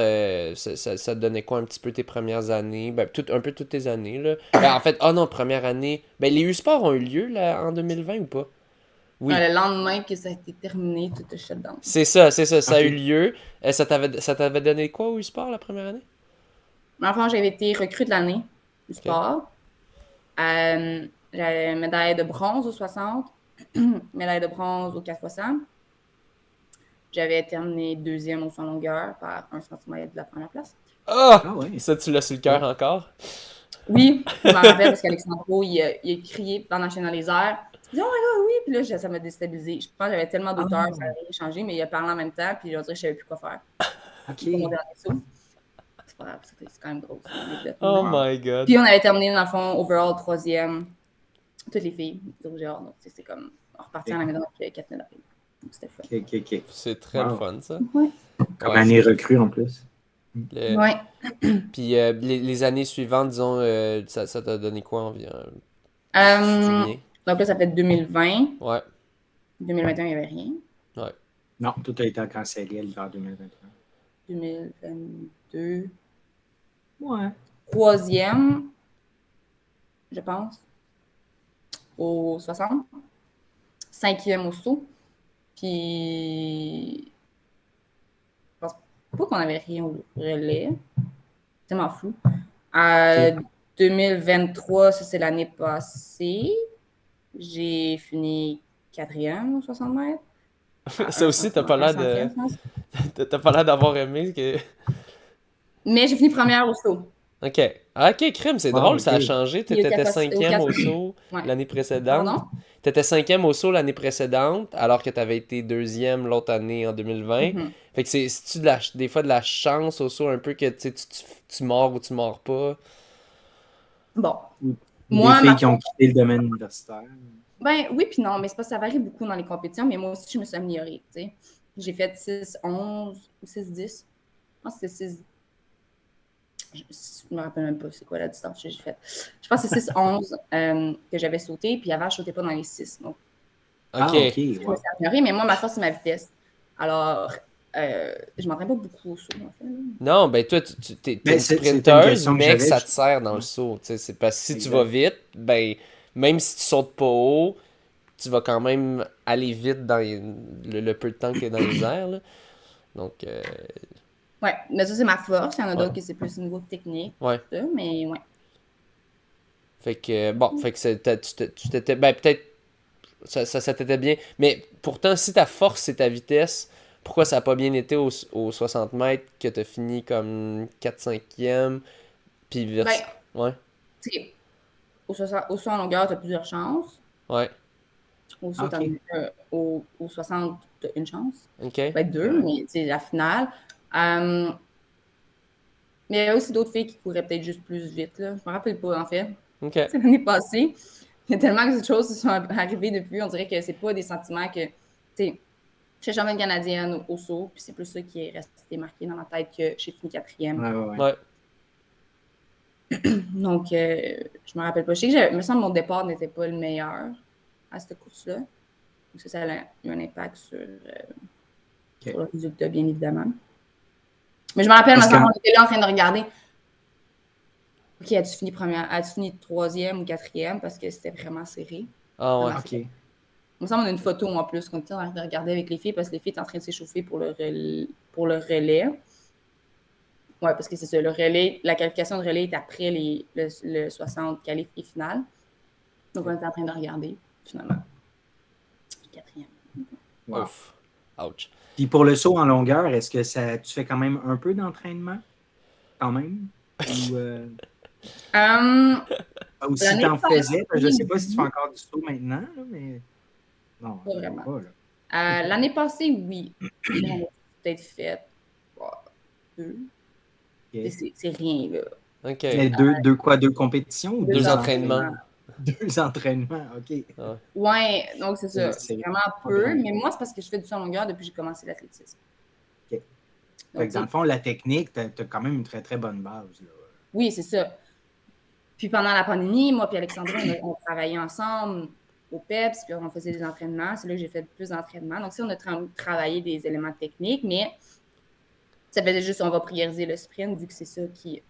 Ça te donnait quoi un petit peu tes premières années? Ben, un peu toutes tes années, là. Ben, en fait, non, première année. Ben, les U-Sport ont eu lieu là, en 2020 ou pas? Oui. Le lendemain que ça a été terminé, tout est shut down. C'est ça. Ça a Ok. eu lieu. Ça t'avait donné quoi au U-Sport la première année? Enfin, j'avais été recrue de l'année du sport. J'avais médaille de bronze au 60, médaille de bronze au 4x100. J'avais terminé deuxième au 100 longueur par 1 cm de la première place. Ah! Ah ouais. Ça, tu l'as sur le cœur encore? Oui, je m'en rappelle parce qu'Alexandro, il a crié pendant que j'étais dans les airs. Il dit, oh my god, oui! Puis là, ça m'a déstabilisé. Je pense que j'avais tellement d'auteur que ça avait changé, mais il a parlé en même temps, puis je dirais que je savais plus quoi faire. OK. Pour mon dernier saut. C'est pas grave, c'est quand même drôle. Oh my god. Puis on avait terminé, dans le fond, overall, troisième. Toutes les filles, au genre. Donc, c'est comme, on repartit en la maison avec 4 médailles. C'était fun. OK. C'est très le Wow. fun, ça. Ouais. Comme Ouais. année recrue en plus. Le- Ouais. Puis les années suivantes, disons, ça t'a donné quoi environ? Tu te Euh, souviens? donc là, ça fait 2020. Ouais, 2021, il n'y avait rien. ouais. Non, tout a été cancellé à l'hiver 2021. 2022. Ouais. Troisième, je pense, au 60. Cinquième au saut. Puis, je pense pas qu'on avait rien au relais. C'est tellement flou. Ok. 2023, ça c'est l'année passée. J'ai fini quatrième au 60 mètres. Ça aussi, t'as pas Un l'air de. centième, je pense. T'as pas l'air d'avoir aimé que. Mais j'ai fini première au saut. Ok. Ah, ok, crime, c'est Wow, drôle, ça a ok. changé. Puis T'étais au cinquième 4. au saut Ouais. l'année précédente. Pardon? T'étais cinquième au saut l'année précédente, alors que t'avais été deuxième l'autre année en 2020. Mhm. Fait que c'est-tu des fois de la chance au saut un peu que tu sais, tu mords ou tu mords pas? Bon. Ou des Moi, filles qui ont quitté le domaine universitaire. ben oui, puis non, mais c'est pas ça varie beaucoup dans les compétitions, mais moi aussi, je me suis améliorée. Tu sais. J'ai fait 6-11 ou 6-10. Je pense que c'est 6. Je me rappelle même pas c'est quoi la distance que j'ai faite. Je pense que c'est 6-11 que j'avais sauté, puis avant, je sautais pas dans les 6. Donc, Ah, ok. Ok. je me Wow. suis améliorée, mais moi, ma force, c'est ma vitesse. Alors, je m'entraîne pas beaucoup au saut, en fait. Non, ben toi, t'es Ben, une c'était une sprinteuse, question que mais que j'avais. ça te sert dans le Ouais, saut. Tu sais, c'est parce que si tu vas exact. vite, ben, même si tu sautes pas haut, tu vas quand même aller vite dans le peu de temps qu'il y a dans les airs, là. Donc, Ouais, mais ça, c'est ma force. Il y en a ouais, d'autres qui c'est plus au niveau technique, ouais. tout ça, mais ouais. Fait que, bon, fait que tu t'étais, ben, peut-être, ça t'était bien. Mais pourtant, si ta force, c'est ta vitesse, pourquoi ça a pas bien été aux 60 mètres que t'as fini comme 4-5e, puis Ben, Ouais, tu sais, au saut en longueur, tu as plusieurs chances. ouais, Au Ah, saut, ok. au 60, tu as une chance. ok, Ben, deux, Ouais. mais c'est la finale. Euh, mais il y a aussi d'autres filles qui couraient peut-être juste plus vite. Là. Je me rappelle pas, en fait. ok. C'est l'année passée. Il y a tellement de choses qui sont arrivées depuis. On dirait que c'est pas des sentiments que. Tu sais, je suis championne canadienne au saut, puis c'est plus ça qui est resté marqué dans ma tête que j'ai fini quatrième. Ouais, ouais, ouais. Ouais. Donc, je me rappelle pas. Je sais que, il me semble que mon départ n'était pas le meilleur à cette course-là. Donc, ça a eu un impact sur Ok. le résultat, bien évidemment. Mais je me rappelle, me Est-ce semble, qu'en on était là en train de regarder. OK, as-tu fini première, as-tu fini troisième ou quatrième? Parce que c'était vraiment serré. Ah ouais. Vraiment serré. OK. Il me semble qu'on a une photo en plus qu'on était en train de regarder avec les filles parce que les filles étaient en train de s'échauffer pour le relais. Oui, parce que c'est ça. Le relais, la qualification de relais est après le 60 qualif et finale. Donc, on Ok. était en train de regarder, finalement. Quatrième. Wow. Ouf. Ouch. Puis pour le saut en longueur, est-ce que tu fais quand même un peu d'entraînement? Quand même? Ou, si tu L'année en faisais, je ne passée, sais pas si tu fais oui. encore du saut maintenant, là, mais non, Pas je ne vraiment. pas. Là. L'année passée, oui. J'en ai peut-être fait deux. OK. C'est rien, là. Ok. Mais deux quoi? Deux compétitions ou Deux Deux deux entraînements. entraînements. entraînements? Deux entraînements, OK. Ouais. Ouais, donc c'est ça. C'est C'est vraiment pas peu. Mais grand-chose. moi, c'est parce que je fais du saut en longueur depuis que j'ai commencé l'athlétisme. OK. Fait Donc, que tu dans le sais, fond, la technique, tu as quand même une très, très bonne base. Là. oui, c'est ça. Puis pendant la pandémie, moi et Alexandra, on travaillait ensemble au PEPS, puis on faisait des entraînements. C'est là que j'ai fait plus d'entraînements. Donc, si on a travaillé des éléments techniques, mais ça faisait juste, on va prioriser le sprint, vu que c'est ça qui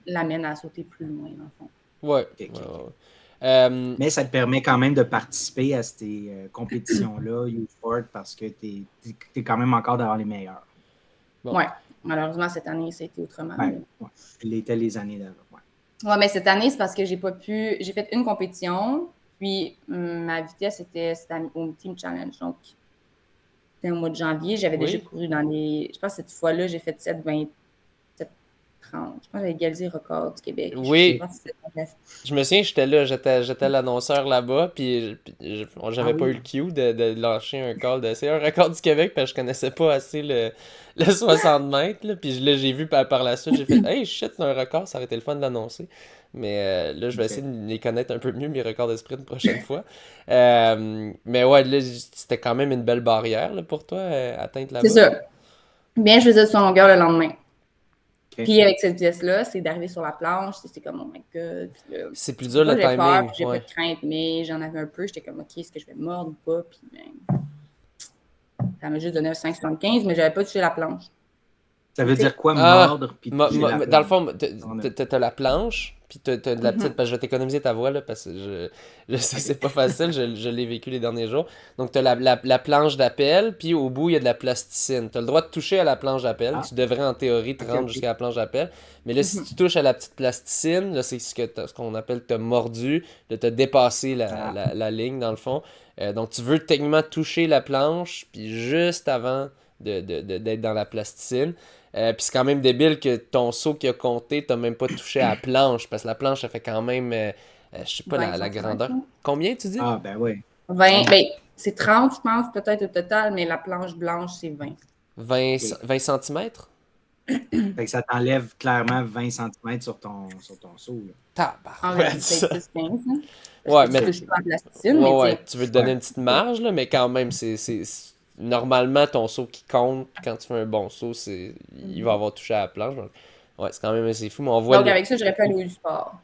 l'amène à sauter plus loin, dans le fond. Ouais. OK, Ouais, OK, OK. ouais. Mais ça te permet quand même de participer à ces compétitions-là, U-Sport, parce que tu es, quand même encore d'avoir les meilleurs. Bon. Ouais. Malheureusement, cette année, ça a été autrement. Ben, Mais... ouais. Il l'était les années d'avant. Ouais. Ouais, mais cette année, c'est parce que j'ai pas pu. J'ai fait une compétition, puis ma vitesse c'était au Team Challenge. Donc, c'était au mois de janvier. J'avais déjà Oui. couru dans les. Je pense que cette fois-là, j'ai fait 7,20, 7,30. Je pense que j'avais égalisé le record du Québec. Je sais Oui. pas si c'était bref. Je me souviens, j'étais là, j'étais l'annonceur là-bas, puis Ah j'avais pas eu oui. le cue de lâcher un call c'est un record du Québec, parce que je connaissais pas assez le 60 mètres, là, puis là, j'ai vu par la suite, j'ai fait, hey shit, c'est un record, ça aurait été le fun de l'annoncer. Mais là, je vais essayer OK. de les connaître un peu mieux, mes records de sprint, une prochaine fois. Mais ouais, là, c'était quand même une belle barrière là, pour toi, atteinte C'est là-bas. ça. Bien, je faisais de son longueur le lendemain. OK. Puis avec cette vitesse-là, c'est d'arriver sur la planche, c'est comme, oh my god. Puis là, C'est plus dur le j'ai peur, timing. puis j'ai pas Ouais. de crainte, mais j'en avais un peu. J'étais comme, OK, est-ce que je vais mordre ou pas? Puis ben, ça m'a juste donné un 5,75, mais j'avais pas touché la planche. Ça veut Tu sais, dire quoi, Ah, mordre puis toucher la dans le planche? fond, On a- t'as la planche, puis t'as de la petite, parce que je vais t'économiser ta voix, là, parce que je sais que c'est pas facile, je l'ai vécu les derniers jours. Donc, t'as la planche d'appel, puis au bout, il y a de la plasticine. T'as le droit de toucher à la planche d'appel, Ah, tu devrais en théorie te OK, rendre OK. jusqu'à la planche d'appel, mais là, si tu touches à la petite plasticine, là, c'est ce qu'on appelle t'as mordu, là, t'as dépassé Ah, la ligne, dans le fond. Donc, tu veux techniquement toucher la planche, puis juste avant d'être dans la plasticine. Puis c'est quand même débile que ton saut qui a compté, t'as même pas touché à la planche, parce que la planche, ça fait quand même, je sais pas, 20 la centimètres. grandeur. Combien tu dis? ben oui. 20, Oui. ben, c'est 30, je pense, peut-être au total, mais la planche blanche, c'est 20. 20, OK. 20 cm? Fait que ça t'enlève clairement 20 centimètres sur ton saut, là. En vrai, Tabarouette, peut-être ça. 10-15, hein, parce Ouais, que tu mais, touches pas à la plasticine, mais ouais, tu ouais, sais. tu veux te donner Ouais. une petite marge, là, mais quand même, normalement, ton saut qui compte, quand tu fais un bon saut, il va avoir touché à la planche. Donc, ouais, c'est quand même assez fou, mais on voit Donc, avec ça, j'aurais pu aller au sport.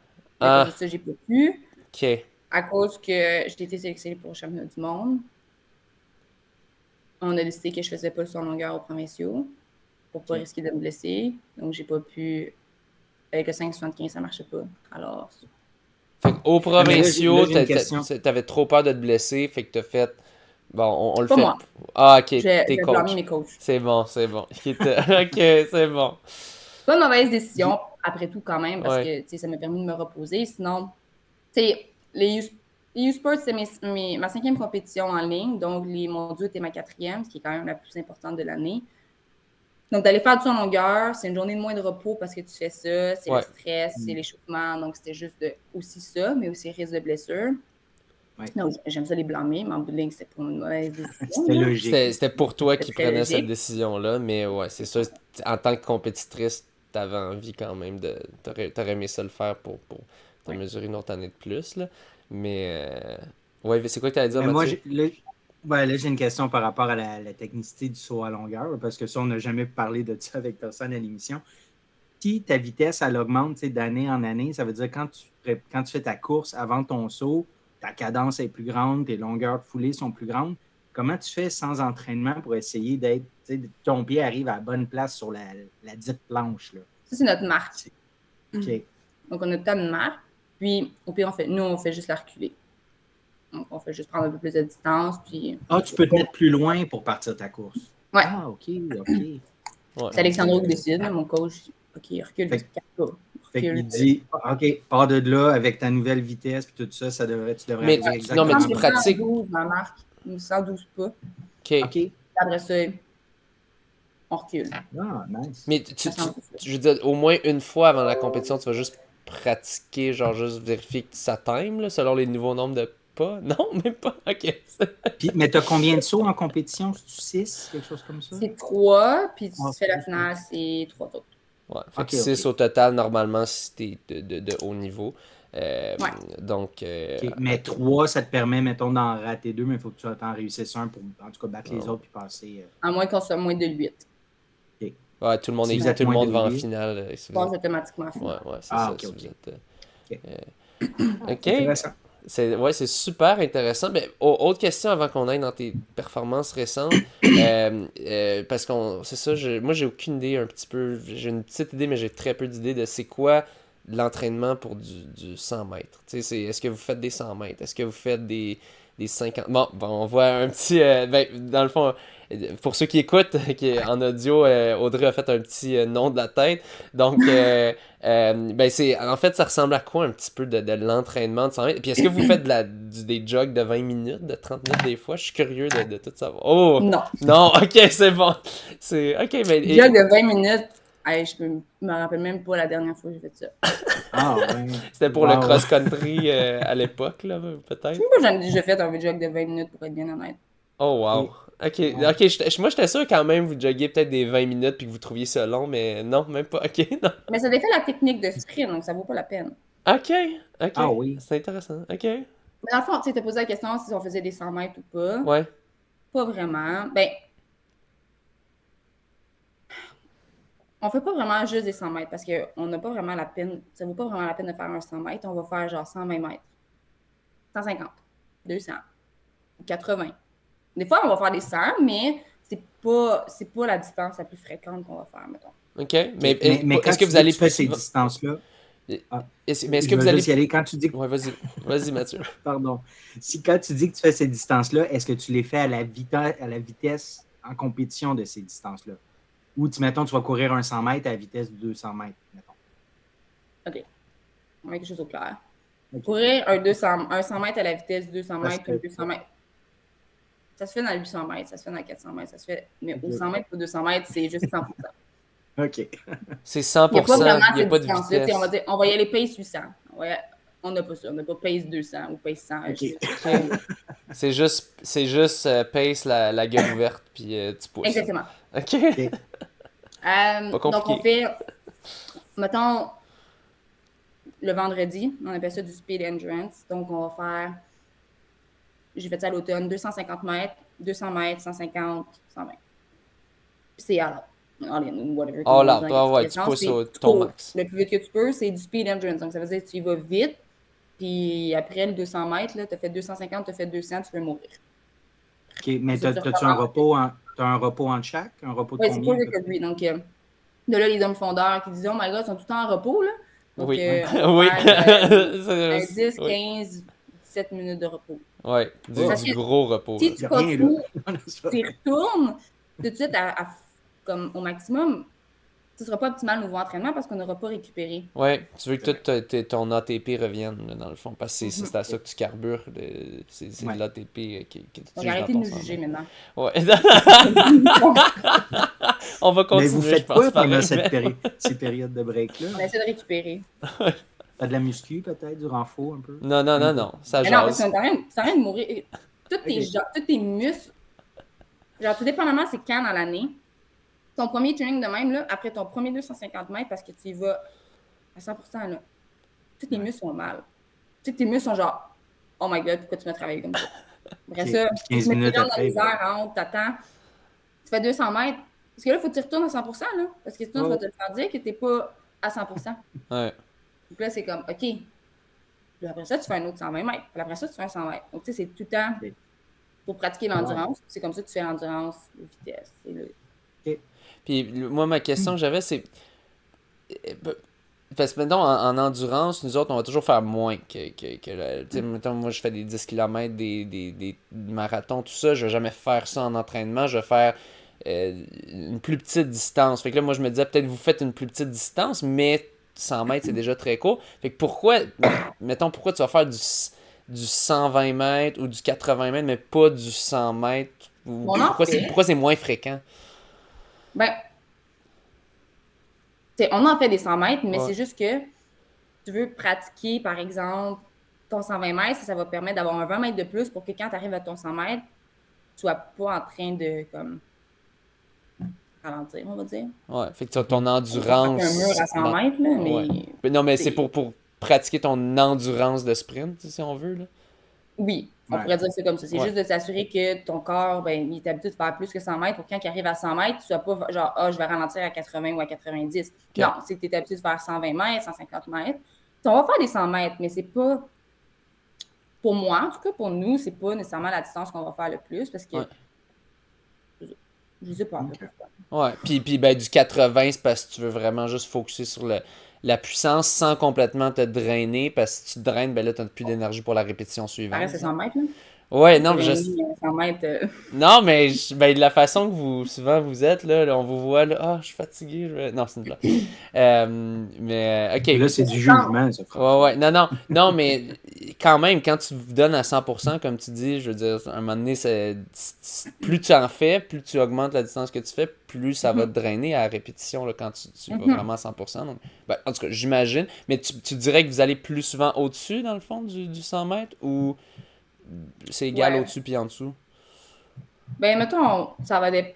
Mais à cause de Ah, ça, j'ai pas pu. ok. À cause que j'ai été sélectionnée pour le championnat du monde, on a décidé que je faisais pas le saut en longueur aux provinciaux pour pas OK. risquer de me blesser. Donc, j'ai pas pu. Avec le 5,75, ça marchait pas. Alors, Fait qu'aux Ah, mais là, provinciaux, j'ai une question. t'avais trop peur de te blesser, fait que t'as fait. Bon, on le pas fait. moi. Ah, ok, t'es J'ai blâmé coach. mes coachs. C'est bon, c'est bon. Ok, c'est bon. Pas une mauvaise décision, Dis- après tout, quand même, parce Ouais. que ça m'a permis de me reposer. Sinon, tu sais, les U-Sports, c'est ma 5e compétition en ligne. Donc, les mondiaux étaient ma 4e, ce qui est quand même la plus importante de l'année. Donc, d'aller faire du saut en longueur, c'est une journée de moins de repos parce que tu fais ça, c'est le Ouais. stress, c'est l'échauffement. Donc, c'était juste aussi ça, mais aussi risque de blessure. Ouais. Non, j'aime ça les blâmer, mais en bout de ligne, c'était pour une mauvaise décision. C'était Là. logique. C'était pour toi C'était qui très prenais cette logique. décision-là, mais ouais, c'est sûr, en tant que compétitrice, t'avais envie quand même de. T'aurais aimé ça le faire pour te Ouais. mesurer une autre année de plus, là. Mais. Ouais, c'est quoi que t'allais dire, Mais moi, Mathieu? là, j'ai une question par rapport à la technicité du saut à longueur, parce que ça, on n'a jamais parlé de ça avec personne à l'émission. Si ta vitesse, elle augmente d'année en année, ça veut dire quand tu fais ta course avant ton saut, ta cadence est plus grande, tes longueurs de foulée sont plus grandes. Comment tu fais sans entraînement pour essayer ton pied arrive à la bonne place sur la dite planche, là? Ça, c'est notre marque. OK. Donc, on a tant de marque. Puis, au pire, on fait juste la reculer. Donc, on fait juste prendre un peu plus de distance. Puis, Ah, tu peux te mettre plus loin pour partir ta course. ouais, Ah, OK. Ouais. c'est Alexandro qui décide. Mon coach, OK, recule Fait, juste 4 pas. fait Recule. qu'il dit, OK, pars de là avec ta nouvelle vitesse puis tout ça, tu devrais Mais arriver non, mais exactement tu à bonne place. pratiques. 112, ma marque. 112 pas. Ok. OK. Après ça, on recule. Ah, nice. Mais je veux dire, au moins une fois avant la compétition, tu vas juste pratiquer, genre juste vérifier que ça time, là, selon les nouveaux nombres de pas. Non, même pas. Ok. Mais tu as combien de sauts en compétition? C'est-tu 6, quelque chose comme ça? C'est 3, puis si Ah, tu fais la ok. finale, c'est 3 autres. Ouais, fait que OK, 6 au total, normalement, si t'es de haut niveau. Ouais. Donc, OK. Mais 3, ça te permet, mettons, d'en rater 2, mais il faut que tu en réussisses un pour, en tout cas, battre les autres puis passer. À moins qu'on soit moins de 8. OK. ouais, tout le monde, Si est, vous êtes tout le moins monde de va en 8. finale. Si Tu vous passes êtes... automatiquement à la Ouais, finale. ouais, c'est Ah, ça. OK, Si OK. vous êtes, OK. OK. Intéressant. C'est super intéressant. Mais autre question avant qu'on aille dans tes performances récentes. Parce qu'on c'est ça, moi j'ai aucune idée un petit peu. J'ai une petite idée, mais j'ai très peu d'idées de c'est quoi l'entraînement pour du 100 mètres. Est-ce que vous faites des 100 mètres? Est-ce que vous faites des 50... Bon, on voit un petit... dans le fond, pour ceux qui écoutent, qui est en audio, Audrey a fait un petit nom de la tête. Donc, en fait, ça ressemble à quoi un petit peu de l'entraînement de 100 mètres? Puis est-ce que vous faites des jogs de 20 minutes, de 30 minutes des fois? Je suis curieux de tout savoir. Oh! Non. Non, ok, c'est bon. Ok, mais... Jog de 20 minutes. Hey, me rappelle même pas la dernière fois que j'ai fait ça. Ah, ouais. C'était pour le Wow. cross-country à l'époque, là, Je peut-être? sais pas, j'en ai déjà fait un jog de 20 minutes pour être bien honnête. Oh, wow. OK. Ok, Wow. ok, moi j'étais sûr quand même vous joggiez peut-être des 20 minutes puis que vous trouviez ça long, mais non, même pas. Ok, non. Mais ça défait la technique de sprint, donc ça vaut pas la peine. Ok, Ah ok. oui. C'est intéressant. Ok. Mais dans le fond, tu sais, t'as posé la question si on faisait des 100 mètres ou pas. Ouais. Pas vraiment. Ben, On fait pas vraiment juste des 100 mètres parce qu'on n'a pas vraiment la peine, ça vaut pas vraiment la peine de faire un 100 mètres. On va faire genre 120 mètres, 150, 200, 80. Des fois, on va faire des 100, mais c'est pas la distance la plus fréquente qu'on va faire, mettons. OK. OK. Mais Mais quand est-ce que tu vous dis que allez tu fais plus ces souvent? distances-là, ah, Mais est-ce que je vous vais allez juste y plus... aller. Quand tu dis que, Ouais, vas-y. Vas-y, Mathieu. pardon, si quand tu dis que tu fais ces distances-là, est-ce que tu les fais à la vitesse en compétition de ces distances-là? Ou, mettons, tu vas courir un 100 mètres à la vitesse de 200 mètres, mettons. OK. On met quelque chose au clair. OK. Courir un 100 mètres à la vitesse de 200 Parce mètres ou que, 200 mètres. Ça se fait dans 800 mètres, ça se fait dans 400 mètres, ça se fait. Mais OK. au 100 mètres ou 200 mètres, c'est juste 100%. OK. C'est Il n'y a pas 100%, vraiment il n'y a cette pas de distance-là. On va vitesse. dire, on va y aller pace 800. On n'a pas ça. On n'a pas pace 200 ou pace 100. OK. OK. C'est juste pace la gueule ouverte, puis tu pousses. Exactement. OK. OK. Pas Donc, on compliqué. fait, mettons, le vendredi, on appelle ça du speed endurance. Donc, on va faire, j'ai fait ça à l'automne, 250 mètres, 200 mètres, 150, 120. Puis c'est all in, whatever. Oh Comment on là, dit en toi, ouais, tu expression, pousses c'est au tu ton cours max. le plus vite que tu peux, c'est du speed endurance. Donc, ça veut dire que tu y vas vite, puis après le 200 mètres, tu as fait 250, tu as fait 200, tu peux mourir. OK. Mais Ça, tu as-tu un recommences. repos t'as un repos entre chaque? Un repos de Oui, c'est combien, full à peu près? recovery. Donc, de là, les hommes fondeurs qui disent, oh my god, ils sont tout le temps en repos, là. Donc, Oui. Ouais. on Oui. va faire un C'est- 10, oui. 15, 17 minutes de repos. Ouais, Oh, Parce du que gros repos, là. si il tu n'y a rien là. continues, tu retournes tout de suite comme au maximum, ce ne sera pas optimal au nouveau entraînement parce qu'on n'aura pas récupéré. Ouais, tu veux que C'est vrai. tout ton ATP revienne, là, dans le fond, parce que c'est à ça OK. que tu carbures, c'est de Ouais. l'ATP que tu Donc, utilises dans arrêtez de ton nous sang. juger maintenant. Ouais. On va Mais vous continuer, je faites pense, quoi pendant pareil, mais... ces périodes de break-là? On essaie de récupérer. T'as de la muscu, peut-être, du renfort un peu? Non, non, non, non, ça Mais non, parce jase. qu'on t'arrête de mourir. OK. Tous tes muscles, genre, tout dépendamment, c'est quand dans l'année. Ton premier training de même, là, après ton premier 250 mètres, parce que tu y vas à 100%, là, tous tes Ouais. muscles sont mal. Tous tes muscles sont genre, oh my god, pourquoi tu m'as travaillé comme ça? Après OK. ça, Puis tu 15 mets tes minutes jambes dans après, les airs, en haut, t'attends. Tu fais 200 mètres. Parce que là, il faut que tu retournes à 100%, là. Parce que sinon, tu vas te faire dire que tu n'es pas à 100%. Ouais. Donc là, c'est comme, OK. Puis après ça, tu fais un autre 120 mètres. Puis après ça, tu fais un 100 mètres. Donc, tu sais, c'est tout le temps OK. pour pratiquer l'endurance. C'est comme ça que tu fais l'endurance de vitesse. OK. Puis moi, ma question que j'avais, c'est... Parce que maintenant, en endurance, nous autres, on va toujours faire moins tu sais, mettons, moi, je fais des 10 km, des marathons, tout ça. Je vais jamais faire ça en entraînement. Je vais faire une plus petite distance. Fait que là, moi, je me disais, peut-être vous faites une plus petite distance, mais 100 mètres, c'est déjà très court. Fait que mettons, pourquoi tu vas faire du 120 mètres ou du 80 mètres, mais pas du 100 mètres? Ou On en fait. pourquoi c'est moins fréquent? Ben, on en fait des 100 mètres, mais Ouais. c'est juste que tu veux pratiquer, par exemple, ton 120 mètres, ça va permettre d'avoir un 20 mètres de plus pour que quand tu arrives à ton 100 mètres, tu sois pas en train de, comme, ralentir, on va dire. Ouais, fait que tu as ton On va frapper un mur endurance. à 100 mètres, là, Ouais. mais Mais non, mais c'est c'est- pour pratiquer ton endurance de sprint, si on veut, là. oui, on Ouais. pourrait dire que c'est comme ça. C'est Ouais. juste de s'assurer que ton corps, ben, il est habitué de faire plus que 100 mètres pour quand il arrive à 100 mètres, tu sois pas genre, ah, je vais ralentir à 80 ou à 90. Ok. Non, c'est que tu es habitué de faire 120 mètres, 150 mètres. On va faire des 100 mètres, mais c'est pas, pour moi, en tout cas pour nous, c'est pas nécessairement la distance qu'on va faire le plus parce que, Ouais. je sais pas. Ok. Ouais, puis ben, du 80, c'est parce que tu veux vraiment juste focuser sur la puissance sans complètement te drainer, parce que si tu te draines, ben là, tu n'as plus d'énergie pour la répétition Ça suivante. reste 100 mètres, là. Ouais, non, mais 100 mètres. Non, mais ben, de la façon que souvent vous êtes, là, on vous voit, là, ah, je suis fatigué. Non, c'est une blague. Mais, ok. Là, c'est du jugement, ça, Ouais, François. ouais, non, mais quand même, quand tu vous donnes à 100%, comme tu dis, je veux dire, à un moment donné, plus tu en fais, plus tu augmentes la distance que tu fais, plus ça va te drainer à la répétition là, quand tu vas vraiment à 100%. Donc, ben, en tout cas, j'imagine. Mais tu dirais que vous allez plus souvent au-dessus, dans le fond, du 100 mètres, ou c'est égal Ouais. au-dessus puis en dessous? Ben, mettons, ça va dépendre.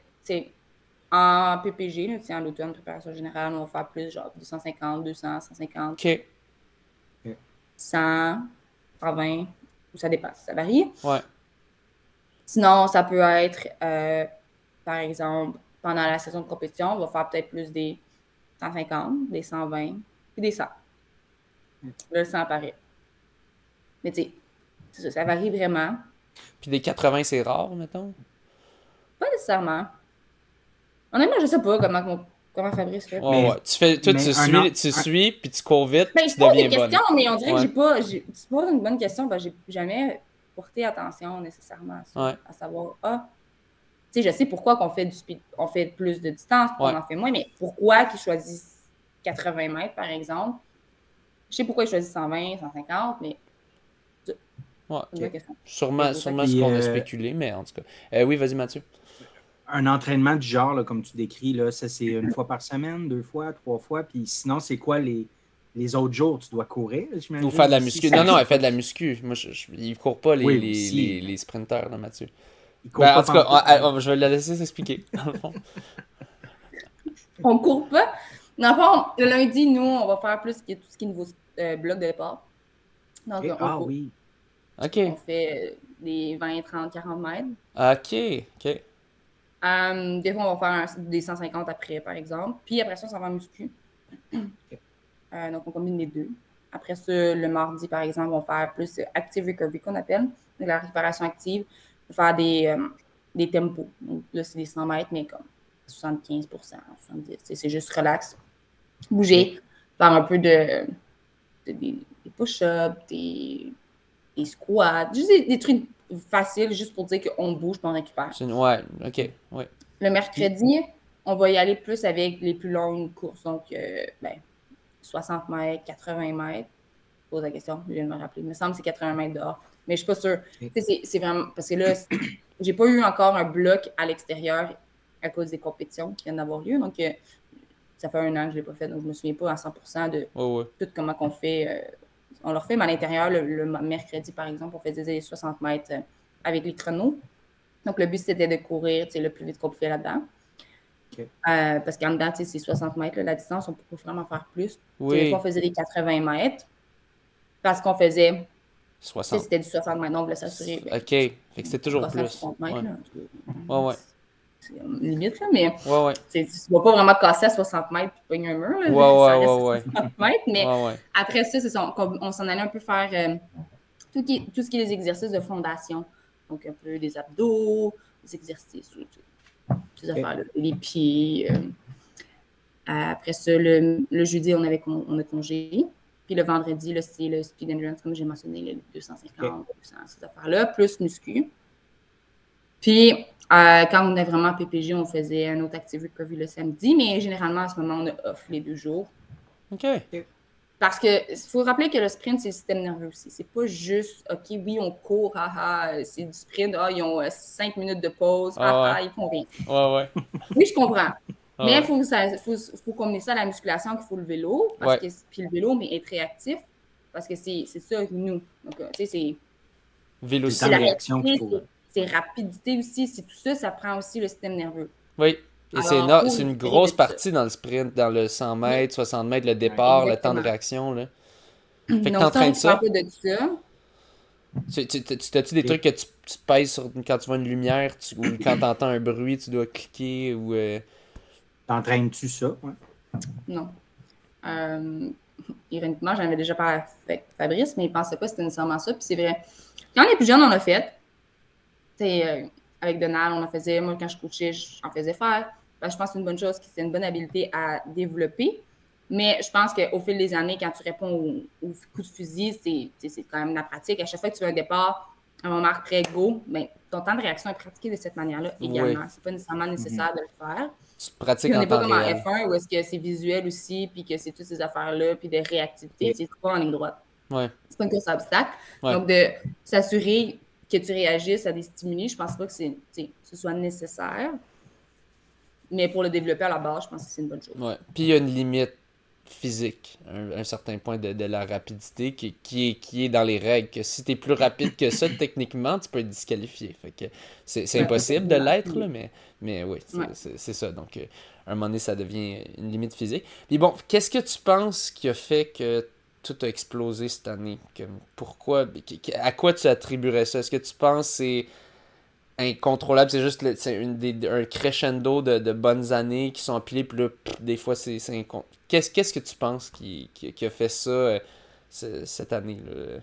En PPG, là, en l'automne, préparation générale, on va faire plus genre 250, 200, 150, Ok, 100, 120, ou ça dépasse, ça varie. ouais. Sinon, ça peut être, par exemple, pendant la saison de compétition, on va faire peut-être plus des 150, des 120, puis des 100. Là, le 100 apparaît. Mais tu sais, ça varie vraiment. Puis des 80, c'est rare, mettons. Pas nécessairement. Honnêtement, je sais pas comment Fabrice fait. Ouais, ouais. Toi, Mais tu suis, puis tu cours vite, puis Ben, tu je pose des deviens bonne. questions, mais on dirait que Ouais. tu poses une bonne question, ben, j'ai jamais porté attention nécessairement à ça. Ouais. À savoir, tu sais, je sais pourquoi qu'on fait on fait plus de distance, pourquoi Ouais. on en fait moins, mais pourquoi qu'ils choisissent 80 mètres, par exemple? Je sais pourquoi ils choisissent 120, 150, mais Ouais. c'est une bonne question. Sûrement ce Puis qu'on a spéculé, mais en tout cas. Oui, vas-y, Mathieu. un entraînement du genre, là, comme tu décris, là, ça c'est une fois par semaine, 2 fois, 3 fois. Puis sinon, c'est quoi les autres jours? Tu dois courir, Ou faire de la j'imagine. muscu. Non, non, elle fait de la muscu. Moi, il court pas Oui, aussi. les sprinteurs, là, Mathieu. Il ne court Ben, en pas tout cas, pantoute, hein. je vais la laisser s'expliquer, dans le fond. On court pas. Dans le fond, le lundi, nous, on va faire plus tout ce qui est nouveau bloc de départ. Donc, on Ah court. oui. OK. On fait des 20, 30, 40 mètres. OK. OK. Des fois, on va faire des 150 après, par exemple. Puis après ça, on s'en va en muscu. Donc, on combine les deux. Après ça, le mardi, par exemple, on va faire plus active recovery qu'on appelle, de la récupération active. On va faire des tempos. Donc là, c'est des 100 mètres, mais comme 75%, 70%. C'est juste relax. Bouger, faire un peu des push-ups, des squats, juste des trucs faciles, juste pour dire qu'on bouge et on récupère. Ouais, OK. Ouais. Le mercredi, on va y aller plus avec les plus longues courses. Donc, 60 mètres, 80 mètres. Je pose la question, je viens de me rappeler. Il me semble que c'est 80 mètres dehors. Mais je ne suis pas sûre. C'est vraiment. Parce que là, j'ai pas eu encore un bloc à l'extérieur à cause des compétitions qui viennent d'avoir lieu. Donc, ça fait 1 an que je ne l'ai pas fait. Donc, je ne me souviens pas à 100% de tout comment qu'on fait. On leur fait, mais à l'intérieur, le mercredi, par exemple, on faisait des 60 mètres avec les chronos. Donc, le but, c'était de courir le plus vite qu'on pouvait là-dedans. Parce qu'en dedans, c'est 60 mètres, là, la distance, on peut vraiment faire plus. Des fois, on faisait des 80 mètres parce qu'on faisait 60. C'était du 60 mètres, donc on voulait s'assurer. OK. Fait que c'était toujours plus. 60 mètres, Ouais. là. Ouais. C'est une limite, là, mais Ouais. tu ne vas pas vraiment casser à 60 mètres et pogner un mur. Là, ça reste 60 mètres. Mais après ça, on s'en allait un peu faire tout ce qui est les exercices de fondation. Donc, un peu des abdos, des exercices, ces affaires-là, les pieds. Après ça, le jeudi, on a congé. Puis le vendredi, là, c'est le speed endurance, comme j'ai mentionné, les 250, 200, ces affaires-là, plus muscu. Puis, quand on est vraiment à PPG, on faisait un autre active recovery le samedi, mais généralement, à ce moment, on a off les 2 jours. OK. Parce qu'il faut rappeler que le sprint, c'est le système nerveux aussi. C'est pas juste, OK, oui, on court, c'est du sprint, ils ont 5 minutes de pause, ils font rien. Ouais. Oui, je comprends. Mais il faut combiner ça à la musculation, qu'il faut le vélo, puis le vélo, mais être réactif, parce que c'est ça, nous. Donc, tu sais, c'est... Vélocité. C'est la réaction qu'il faut. C'est rapidité aussi, c'est tout ça, ça prend aussi le système nerveux. Oui. Et alors, c'est une grosse partie dans le sprint, dans le 100 mètres, 60 mètres, le départ, le temps de réaction. Là. Fait que t'entraînes ça. Donc, de ça. T'as-tu des trucs que tu pèses sur quand tu vois une lumière ou quand t'entends un bruit, tu dois cliquer ou... T'entraînes-tu ça? Ouais. Non. Ironiquement, j'en avais déjà parlé avec Fabrice, mais il ne pensait pas que c'était nécessairement ça. Puis c'est vrai. Quand on est plus jeune, on a fait. Avec Donald, on en faisait. Moi, quand je coachais, j'en faisais faire. Je pense que c'est une bonne chose, que c'est une bonne habileté à développer. Mais je pense qu'au fil des années, quand tu réponds au coup de fusil, c'est quand même la pratique. À chaque fois que tu fais un départ, un moment prêt, go, ben, ton temps de réaction est pratiqué de cette manière-là également. C'est pas nécessairement nécessaire de le faire. Tu te pratiques puis on en n'est pas temps comme réel. en F1 où est-ce que c'est visuel aussi, puis que c'est toutes ces affaires-là, puis de réactivité. C'est pas en ligne droite. Ouais. C'est pas une course à obstacles. Ouais. Donc, de s'assurer que tu réagisses à des stimuli, je pense pas que ce soit nécessaire. Mais pour le développer à la base, je pense que c'est une bonne chose. Ouais. Puis il y a une limite physique, un certain point de la rapidité qui est dans les règles. Que si tu es plus rapide que ça, techniquement, tu peux être disqualifié. Fait que c'est impossible de l'être, là, mais oui, c'est ça. Donc, à un moment donné, ça devient une limite physique. Puis bon, qu'est-ce que tu penses qui a fait que tout a explosé cette année? Pourquoi? À quoi tu attribuerais ça? Est-ce que tu penses que c'est incontrôlable. C'est juste un crescendo de bonnes années qui sont empilées. Puis là, des fois, c'est Qu'est-ce que tu penses qui a fait ça cette année-là?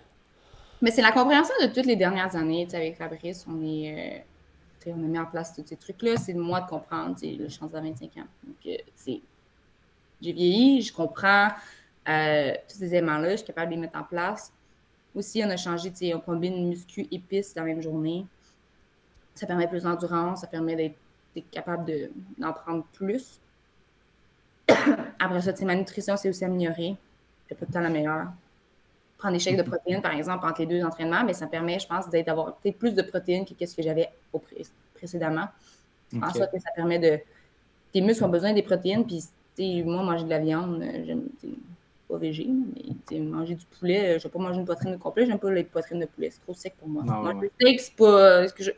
Mais c'est la compréhension de toutes les dernières années. Avec Fabrice, on a mis en place tous ces trucs-là. C'est de moi de comprendre. Je suis rendue à 25 ans. Donc, j'ai vieilli, je comprends tous ces éléments-là, je suis capable de les mettre en place. Aussi, on a changé, on combine muscu et piste dans la même journée. Ça permet plus d'endurance, ça permet d'être capable d'en prendre plus. Après ça, ma nutrition s'est aussi améliorée. Je fais pas tout le temps la meilleure. Prendre des shakes de protéines, par exemple, entre les 2 entraînements, mais ça permet, je pense, d'avoir peut-être plus de protéines que ce que j'avais précédemment. En sorte que ça permet de... Tes muscles ont besoin des protéines, puis moi, manger de la viande, j'aime pas végé, mais manger du poulet, je vais pas manger une poitrine de complet, j'aime pas les poitrines de poulet, c'est trop sec pour moi. Manger du steak, c'est pas ce que je...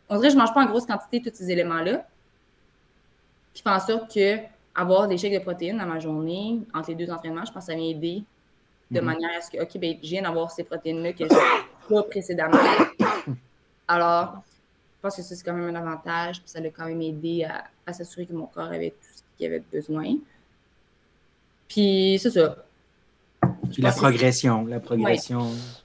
on dirait que je mange pas en grosse quantité tous ces éléments-là. Puis faire en sorte que avoir des shakes de protéines dans ma journée, entre les 2 entraînements, je pense que ça vient aider de manière à ce que, OK, ben, je viens d'avoir ces protéines-là que je n'avais pas précédemment. Alors, je pense que ça, c'est quand même un avantage, puis ça l'a quand même aidé à s'assurer que mon corps avait tout ce qu'il avait besoin. Puis, c'est ça. Puis la progression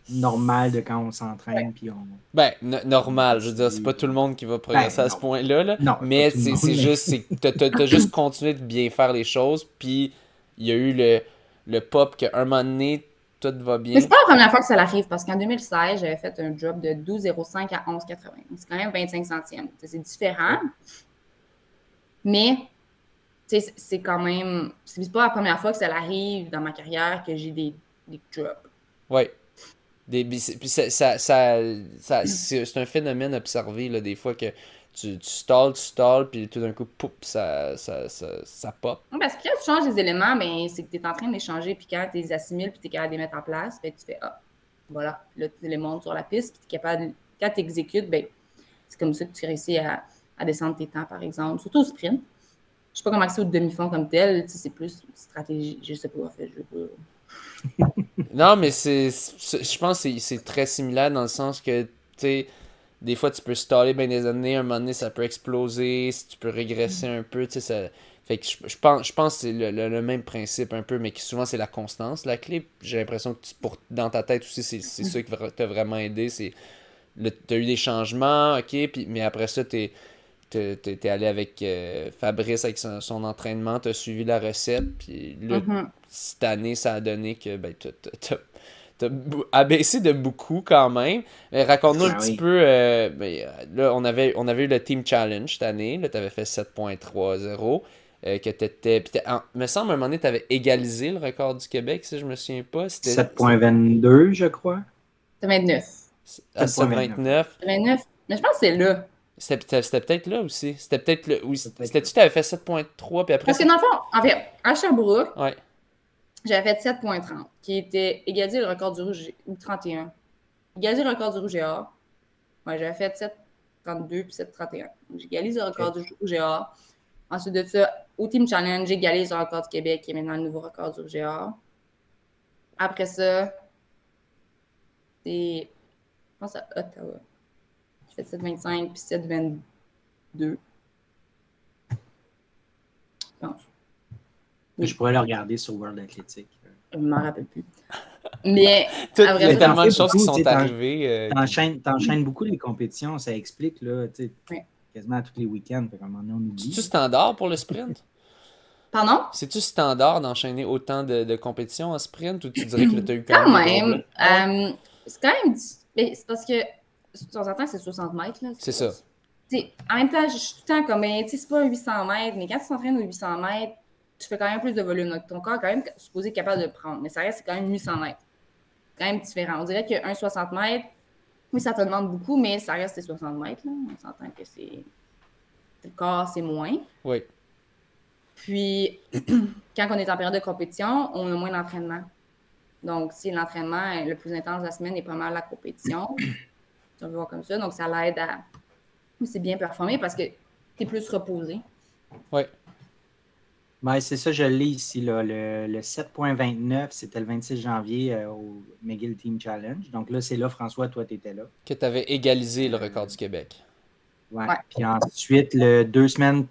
normale de quand on s'entraîne, puis on... Ben, normal, je veux dire, c'est pas tout le monde qui va progresser à ce point-là, là. Non, mais c'est juste, t'as juste continué de bien faire les choses, puis il y a eu le pop qu'un moment donné, tout va bien. Mais c'est pas la première fois que ça l'arrive, parce qu'en 2016, j'avais fait un drop de 12,05 à 11,80. C'est quand même 25 centièmes. C'est différent, mais c'est quand même... C'est pas la première fois que ça arrive dans ma carrière que j'ai des drops. Oui. Puis c'est un phénomène observé, là, des fois que tu stalls, puis tout d'un coup, poup, ça pop. Parce que quand tu changes des éléments, ben, c'est que tu es en train de les changer, puis quand tu les assimiles, puis tu es capable de les mettre en place, ben, tu fais voilà. Puis là, tu les montes sur la piste, puis tu es capable, quand tu exécutes, ben, c'est comme ça que tu réussis à descendre tes temps, par exemple. Surtout au sprint. Je sais pas comment c'est au demi-fond comme tel, c'est plus stratégie, je sais pas, en fait, je veux pas. Non, mais je pense que c'est très similaire dans le sens que, tu sais, des fois, tu peux staller bien des années, un moment donné, ça peut exploser, si tu peux régresser un peu, tu sais, ça... Fait que je pense que c'est le même principe un peu, mais que souvent, c'est la constance, la clé. J'ai l'impression que dans ta tête aussi, c'est ça qui t'a vraiment aidé, t'as eu des changements, ok, mais après ça, t'es allé avec Fabrice, avec son entraînement, t'as suivi la recette, puis là, cette année, ça a donné que, ben, t'as abaissé de beaucoup quand même. Raconte-nous un petit peu. Là, on avait eu le Team Challenge cette année. Là, tu avais fait 7.30. Que t'étais. Me semble, à un moment donné, tu avais égalisé le record du Québec, si je me souviens pas. 7.22, je crois. C'était 29. À 7.29. 29. Mais je pense que c'est là. C'était peut-être là aussi. C'était peut-être là. Oui, c'était-tu que tu avais fait 7.3 puis après. Parce que dans le fond, en fait, à Sherbrooke, ouais. J'avais fait 7.30, qui était égalisé le record du rouge, ou 31. Égalisé le record du rouge et or. Ouais, j'avais fait 7.32 puis 7.31. J'ai égalisé le record du rouge et or. Ensuite de ça, au Team Challenge, j'ai égalisé le record du Québec, qui est maintenant le nouveau record du rouge et or. Après ça, je pense à Ottawa. J'ai fait 7.25 puis 7.22. Je pense. Je pourrais le regarder sur World Athletic. Je ne m'en rappelle plus. Mais il y a tellement de choses qui sont arrivées. T'enchaînes beaucoup les compétitions, ça explique là, quasiment à tous les week-ends. Fait qu'à un moment donné, on oublie. C'est-tu standard pour le sprint? Pardon? C'est-tu standard d'enchaîner autant de compétitions en sprint ou tu dirais que tu as eu quand même? C'est quand même... C'est parce que, on s'entend que c'est 60 mètres. Là, c'est ça. En même temps, je suis tout le temps comme, c'est pas 800 mètres, mais quand tu t'entraînes aux 800 mètres, tu fais quand même plus de volume. Donc, ton corps est quand même supposé être capable de le prendre. Mais ça reste quand même 800 mètres. C'est quand même différent. On dirait qu'un 60 mètres, oui, ça te demande beaucoup, mais ça reste des 60 mètres. Là. On s'entend que le corps, c'est moins. Oui. Puis, quand on est en période de compétition, on a moins d'entraînement. Donc, si l'entraînement le plus intense de la semaine est pas mal la compétition, si on veut voir comme ça, donc ça l'aide à aussi bien performer parce que tu es plus reposé. Oui. Ben, c'est ça, je l'ai ici. Là. Le 7.29, c'était le 26 janvier au McGill Team Challenge. Donc là, c'est là, François, toi, tu étais là. Que tu avais égalisé le record du Québec. Ouais. Ouais. Puis ensuite,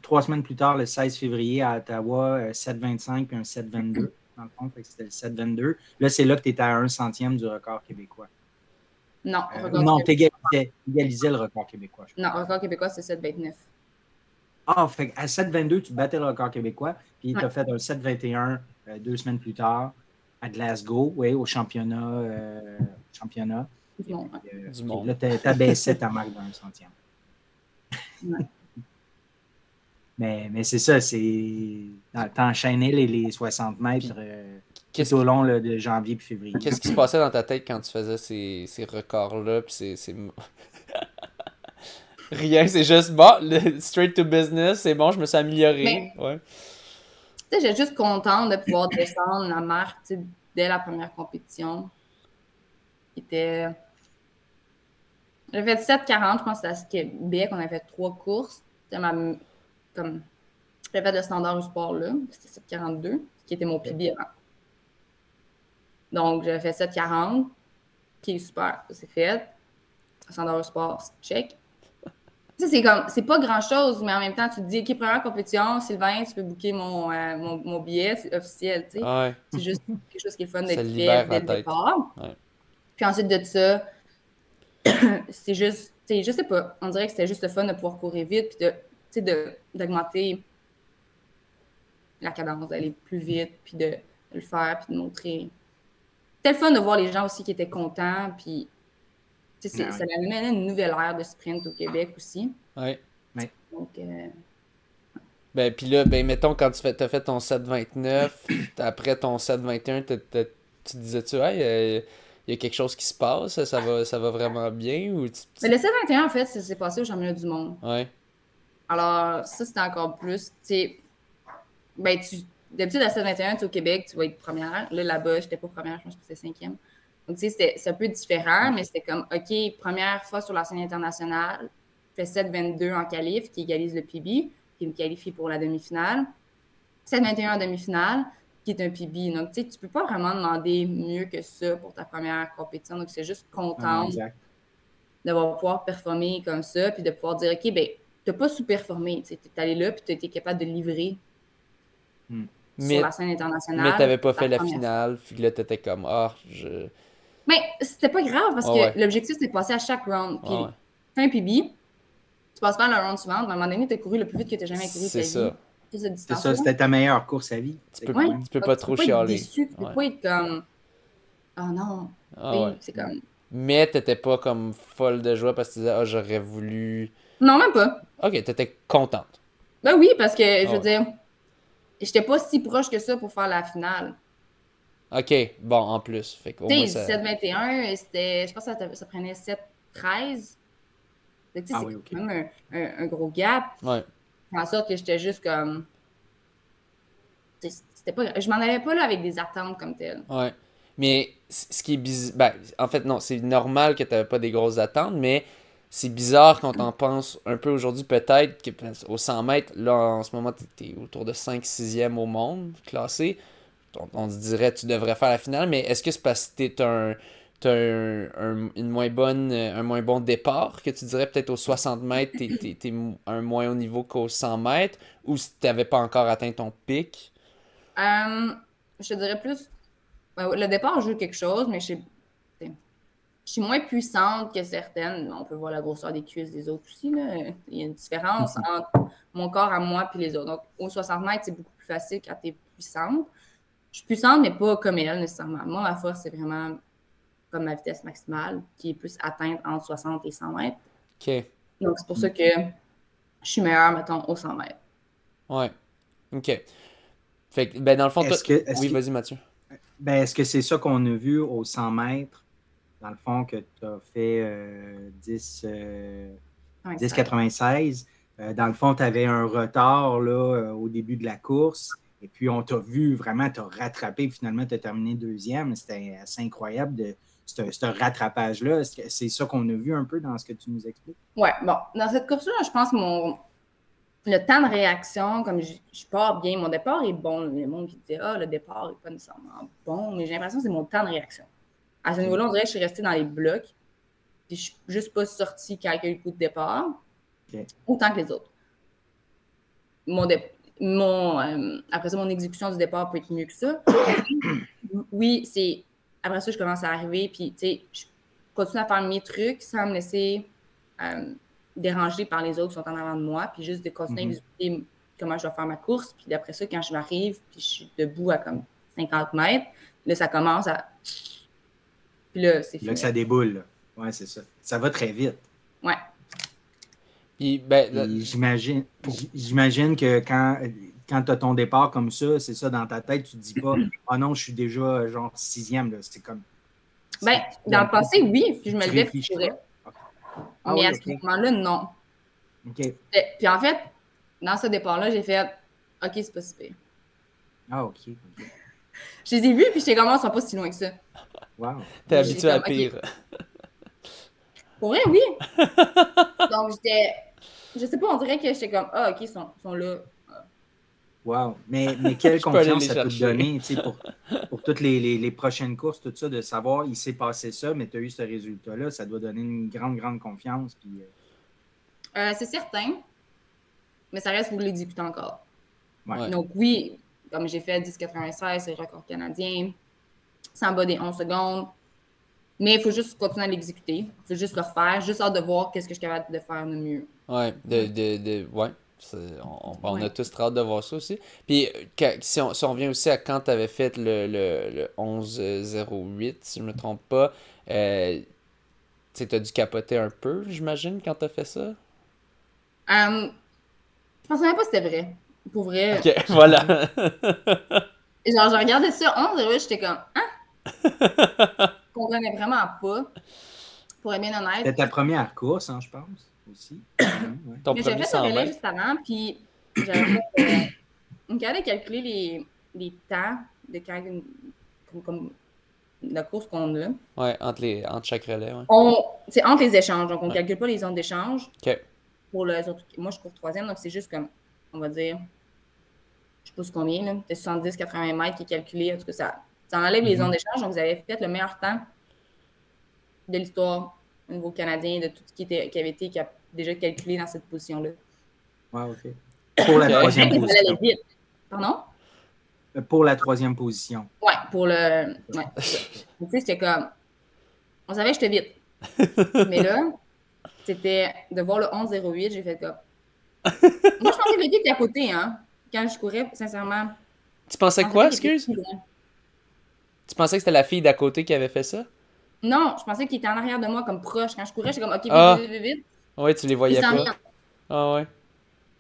3 semaines plus tard, le 16 février à Ottawa, 7,25 puis un 7,22 dans le fond. Fait que c'était le 7,22. Là, c'est là que tu étais à 1 centième du record québécois. Non, Non, tu égalisais le record québécois. Non, record québécois, c'est 7,29. Ah, fait à 7,22, tu battais le record québécois, puis tu as Ouais. fait un 7,21 2 semaines plus tard à Glasgow, oui, au championnat. Du monde, ouais. Du Puis monde. là, tu abaissais ta marque d'un centième. Ouais. Mais c'est ça, t'enchaînais les 60 mètres Qu'est-ce tout au qui, long là, de janvier puis février. qu'est-ce qui se passait dans ta tête quand tu faisais ces records-là? Puis Rien, c'est juste bon, straight to business, c'est bon, je me suis amélioré. Mais, Ouais. tu sais, j'étais juste contente de pouvoir descendre la marque, tu sais, dès la première compétition. Était... J'ai fait 7,40, je pense que c'était à Québec, on avait fait 3 courses. C'était comme... J'ai fait le standard du sport là, c'était 7,42, qui était mon PB avant. Donc, j'avais fait 7,40, qui est super, ça c'est fait. Standard du sport, check. Tu sais, c'est pas grand-chose, mais en même temps, tu te dis, OK, première compétition, Sylvain, tu peux booker mon billet, c'est officiel, tu sais. Ouais, C'est juste quelque chose qui est le fun ça d'être fait libère dès la le tête. départ. Ouais. Puis ensuite de ça, c'est juste, tu sais, je sais pas, on dirait que c'était juste le fun de pouvoir courir vite, puis d'augmenter la cadence, d'aller plus vite, puis de le faire, puis de montrer. C'était le fun de voir les gens aussi qui étaient contents, puis ça amenait une nouvelle ère de sprint au Québec aussi. Ouais. Ouais. Donc, Ben, puis là, ben, mettons, quand t'as fait ton 7,29, après ton 7,21, tu te disais-tu, hey, il y a quelque chose qui se passe, ça va vraiment bien, ou mais le 7,21, en fait, ça s'est passé au championnat du monde. Ouais, Alors, ça, c'était encore plus, tu sais, ben, d'habitude, à 7,21, tu es au Québec, tu vas être première. Là, là-bas, j'étais pas première, je pense que c'était cinquième. Donc, tu sais, c'est un peu différent, mais c'était comme, OK, première fois sur la scène internationale, je fais 7,22 en qualif, qui égalise le PB, qui me qualifie pour la demi-finale. 7,21 en demi-finale, qui est un PB. Donc, tu sais, tu peux pas vraiment demander mieux que ça pour ta première compétition. Donc, c'est juste content d'avoir pouvoir performer comme ça, puis de pouvoir dire, OK, ben, t'as pas sous-performé. Tu es allé là, puis tu as été capable de livrer sur la scène mais internationale t'avais pas la fait la première fois. finale, puis là, t'étais comme, Mais c'était pas grave parce Ouais, ouais, que l'objectif, c'était de passer à chaque round. ouais, ouais. Puis, fin PB, tu passes pas à la round suivante, mais à un moment donné, tu as couru le plus vite que tu jamais couru de C'est ta vie. ça. Plus de C'est ça, distance-là. c'était ta meilleure course à vie. Oui, Quand même. Tu peux donc pas tu trop peux pas être chialer. déçu, tu peux Ouais. pas être comme, oh non. Ah ouais. Oui, c'est comme, Mais t'étais pas comme folle de joie parce que tu disais, j'aurais voulu. non, même pas. Ok, t'étais contente. Ben oui, parce que, je Ah veux ouais. dire, j'étais pas si proche que ça pour faire la finale. Ok, bon, en plus. Fait qu'au Tu moins sais, ça. 7,21, c'était, je pense que ça prenait 7,13. Tu sais, Ah c'est oui, quand OK. même un gros gap. Ouais. En sorte que j'étais juste comme, c'était pas, je m'en allais pas là avec des attentes comme telles. Ouais. Mais ce qui est bizarre. Ben, en fait, non, c'est normal que t'avais pas des grosses attentes, mais c'est bizarre quand on pense un peu aujourd'hui, peut-être, au 100 mètres, là, en ce moment, t'es autour de 5-6e au monde, classé. On se dirait, tu devrais faire la finale, mais est-ce que c'est parce que t'as une moins bonne, un moins bon départ, que tu dirais peut-être aux 60 mètres, t'es un moins haut niveau qu'aux 100 mètres, ou si t'avais pas encore atteint ton pic? Euh, je te dirais plus, le départ joue quelque chose, mais je suis moins puissante que certaines. On peut voir la grosseur des cuisses des autres aussi, là. Il y a une différence entre mon corps à moi et les autres. Donc, aux 60 mètres, c'est beaucoup plus facile quand tu es puissante. Je suis puissante, mais pas comme elle nécessairement. Moi, ma force, c'est vraiment comme ma vitesse maximale, qui est plus atteinte entre 60 et 100 mètres. Ok. Donc, c'est pour ça que je suis meilleure, mettons, aux 100 mètres. Ouais. Ok. Fait que, ben, dans le fond, toi. Oui, vas-y, Mathieu. Est-ce que c'est ça qu'on a vu au 100 mètres, dans le fond, que tu as fait 10,96? Dans le fond, tu avais un retard là, au début de la course. Et puis, on t'a vu vraiment te rattraper. Finalement, tu as terminé deuxième. C'était assez incroyable ce rattrapage-là. Est-ce que c'est ça qu'on a vu un peu dans ce que tu nous expliques? Ouais, bon. Dans cette course-là, je pense que le temps de réaction, comme je pars bien, mon départ est bon. Le monde qui dit, le départ n'est pas nécessairement bon, mais j'ai l'impression que c'est mon temps de réaction. À ce niveau-là, on dirait que je suis restée dans les blocs. Puis je suis juste pas sortie quand il y a eu le coup de départ. Ok. autant que les autres. Après ça, mon exécution du départ peut être mieux que ça. Oui, c'est. Après ça, je commence à arriver, puis, tu sais, je continue à faire mes trucs sans me laisser déranger par les autres qui sont en avant de moi, puis juste de continuer à exécuter comment je vais faire ma course. Puis après ça, quand je m'arrive, puis je suis debout à comme 50 mètres, là, ça commence à. Puis là, c'est Là que fini. ça déboule. Là. Ouais, c'est ça. Ça va très vite. Ouais. Puis, ben, Puis j'imagine que quand tu as ton départ comme ça, c'est ça dans ta tête, tu te dis pas ah non, je suis déjà genre 6e. Là. C'est comme. Ben, dans le passé, oui, puis je me Tu levais puis je réfléchis courais. pas. Ah Mais oui, à ce ok. moment-là, non. OK. Puis en fait, dans ce départ-là, j'ai fait OK, c'est pas si pire. Ah, OK. Je les ai vus, puis j'étais comme, ils sont pas si loin que ça. Wow. t'es J'ai habitué à comme, OK. pire. Pour vrai, oui. Donc, je sais pas, on dirait que j'étais comme, ah, OK, ils sont là. Wow. Mais quelle Je peux aller confiance les ça peut te chercher. donner pour toutes les prochaines courses, tout ça, de savoir il s'est passé ça, mais tu as eu ce résultat-là, ça doit donner une grande, grande confiance. Puis, C'est certain, mais ça reste pour l'exécuter encore. ouais. Donc, oui, comme j'ai fait 10,96, c'est le record canadien, c'est en bas des 11 secondes. Mais il faut juste continuer à l'exécuter. Il faut juste le refaire, juste hâte de voir qu'est-ce que je suis capable de faire de mieux. Ouais, ouais. On Ouais. a tous très hâte de voir ça aussi. Puis, si on revient aussi à quand tu avais fait le 11-08, si je me trompe pas, tu as dû capoter un peu, j'imagine, quand tu as fait ça. Je pensais même pas que c'était vrai. Pour vrai. Ok, voilà. Genre, je regardais ça 11 j'étais comme, je comprenais vraiment pas. Pour être bien honnête. C'était ta première course, hein, je pense, aussi. Ouais. Ton Mais j'avais premier fait le 100 relais mètres. juste avant, puis j'avais fait. On allait calculer les temps de quand, comme la course qu'on a. Ouais, entre chaque relais, ouais. C'est entre les échanges, donc on ne Ouais. calcule pas les zones d'échange. Ok. Moi, je cours troisième, donc c'est juste comme, on va dire, je ne sais pas combien, là, c'est 70-80 mètres qui est calculé. En tout cas, ça enlève les zones d'échange. Donc, vous avez fait le meilleur temps de l'histoire au niveau canadien, de tout ce qui avait été déjà calculé dans cette position-là. Ouais, OK. Pour la Ok. troisième Il fallait aller position. vite. Pardon? Pour la troisième position. Ouais, pour le. Ouais, c'est ça. Tu sais, c'était comme. On savait que j'étais vite. Mais là, c'était de voir le 11-08, j'ai fait comme. Moi, je pensais que le gars était à côté, hein. Quand je courais, sincèrement. Tu pensais Je pensais quoi, pas qu'il était excuse? si loin. Tu pensais que c'était la fille d'à côté qui avait fait ça? Non, je pensais qu'il était en arrière de moi, comme proche. Quand je courais, j'étais comme, OK, vite, Ah, vite, vite, vite. ouais, tu les Il voyais s'en pas. vient. Ah, ouais.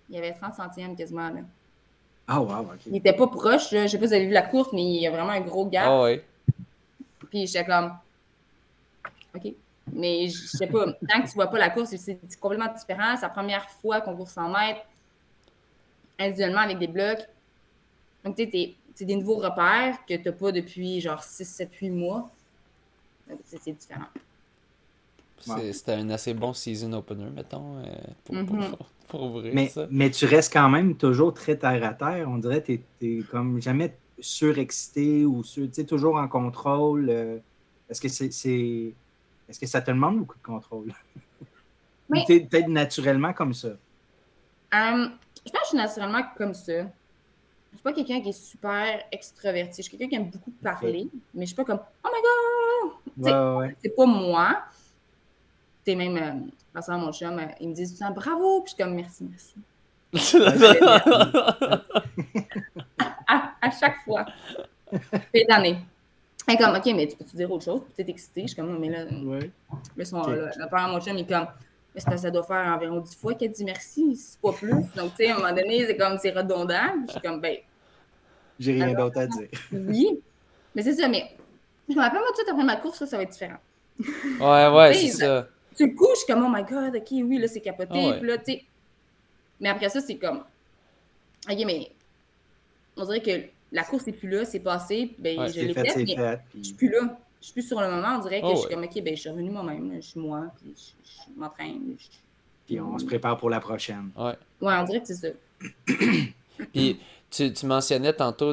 Il y avait 30 centièmes quasiment, là. Ah, wow, OK. Il était pas proche, là. Je sais pas si vous avez vu la course, mais il y a vraiment un gros gap. Ah, ouais. Puis j'étais comme, OK. Mais je sais pas, tant que tu vois pas la course, c'est complètement différent. C'est la première fois qu'on court 100 mètres individuellement avec des blocs. Donc, tu sais, c'est des nouveaux repères que tu n'as pas depuis genre 6, 7, 8 mois. Donc, c'est différent. Wow. C'était un assez bon season opener, mettons, pour ouvrir ça. Mais tu restes quand même toujours très terre à terre. On dirait que tu n'es comme jamais surexcité ou toujours en contrôle. Est-ce que ça te demande beaucoup de contrôle? Ou Mais tu es peut-être naturellement comme ça? je pense que je suis naturellement comme ça. Je suis pas quelqu'un qui est super extraverti. Je suis quelqu'un qui aime beaucoup parler, mais je suis pas comme oh my god! Ouais. C'est pas moi. Tu sais, même ma soeur, mon chum, ils me disent bravo, puis je suis comme merci. À chaque fois. C'est l'année. Et comme, OK, mais tu peux-tu dire autre chose? Tu es excité. Je suis comme, non, mais là, Ouais. le père de mon chum, il est comme, mais ça doit faire environ 10 fois qu'elle dit merci, c'est pas plus. Donc, tu sais, à un moment donné, c'est comme, c'est redondant. Je suis comme, ben. J'ai rien Alors, d'autre à dire. oui. Mais c'est ça, mais je me rappelle, moi, tout de suite après ma course, ça va être différent. Ouais, c'est ça. Sur le coup, je suis comme, oh my god, OK, oui, là, c'est capoté. Ah ouais. Puis là, tu sais. Mais après ça, c'est comme, OK, mais on dirait que la course n'est plus là, c'est passé, ben, Ouais, je l'ai fait, mais puis... je suis plus là. Je suis plus sur le moment. On dirait que Oh, je suis ouais. comme, OK, ben, je suis revenue moi-même, je suis moi, puis je m'entraîne. Puis on se prépare pour la prochaine. Ouais. Ouais, on dirait que c'est ça. Puis tu mentionnais tantôt faut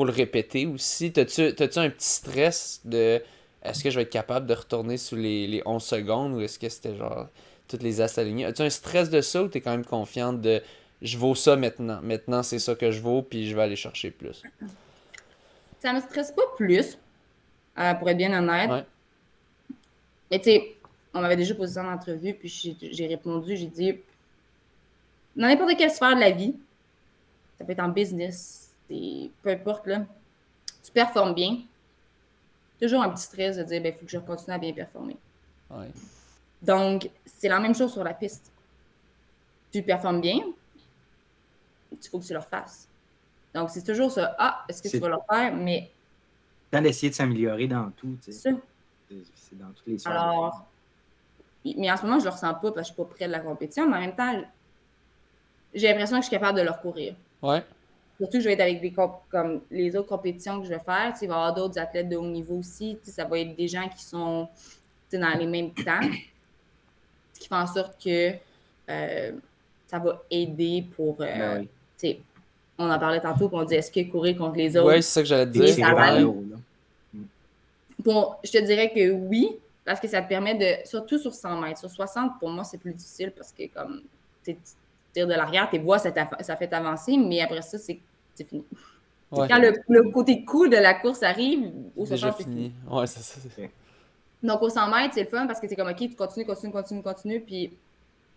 le répéter aussi. T'as-tu un petit stress de est-ce que je vais être capable de retourner sous les 11 secondes ou est-ce que c'était genre toutes les as alignées? As-tu un stress de ça ou t'es quand même confiante de je vaux ça maintenant? Maintenant, c'est ça que je vaux puis je vais aller chercher plus. Ça me stresse pas plus, pour être bien honnête. Ouais. Mais tu sais, on m'avait déjà posé ça en entrevue, puis j'ai répondu, j'ai dit, dans n'importe quelle sphère de la vie, ça peut être en business, peu importe, là, tu performes bien, toujours un petit stress de dire, ben, il faut que je continue à bien performer. Ouais. Donc, c'est la même chose sur la piste. Tu performes bien, il faut que tu le refasses. Donc, c'est toujours ça. Ah, est-ce que tu vas le faire? Mais. Tant d'essayer de s'améliorer dans tout, tu sais. Ça. C'est dans toutes les sphères. Alors, mais en ce moment, je le ressens pas parce que je suis pas près de la compétition, mais en même temps, j'ai l'impression que je suis capable de leur courir. Ouais. Surtout que je vais être avec des comme les autres compétitions que je vais faire. Il va y avoir d'autres athlètes de haut niveau aussi. Ça va être des gens qui sont dans les mêmes temps. Ce qui fait en sorte que ça va aider pour. Ben oui. On en parlait tantôt, puis on dit est-ce que courir contre les autres? Ouais, c'est ça que j'allais te Des dire. tirer vers le haut, là. Bon, je te dirais que oui, parce que ça te permet de. Surtout sur 100 mètres. Sur 60, pour moi, c'est plus difficile parce que, comme, tu tires de l'arrière, tes voies, ça fait avancer, mais après ça, c'est fini. Ouais. Quand le côté cool de la course arrive, au Déjà 60, c'est fini. Ouais, c'est ça. Donc, au 100 mètres, c'est le fun parce que c'est comme, OK, tu continues, puis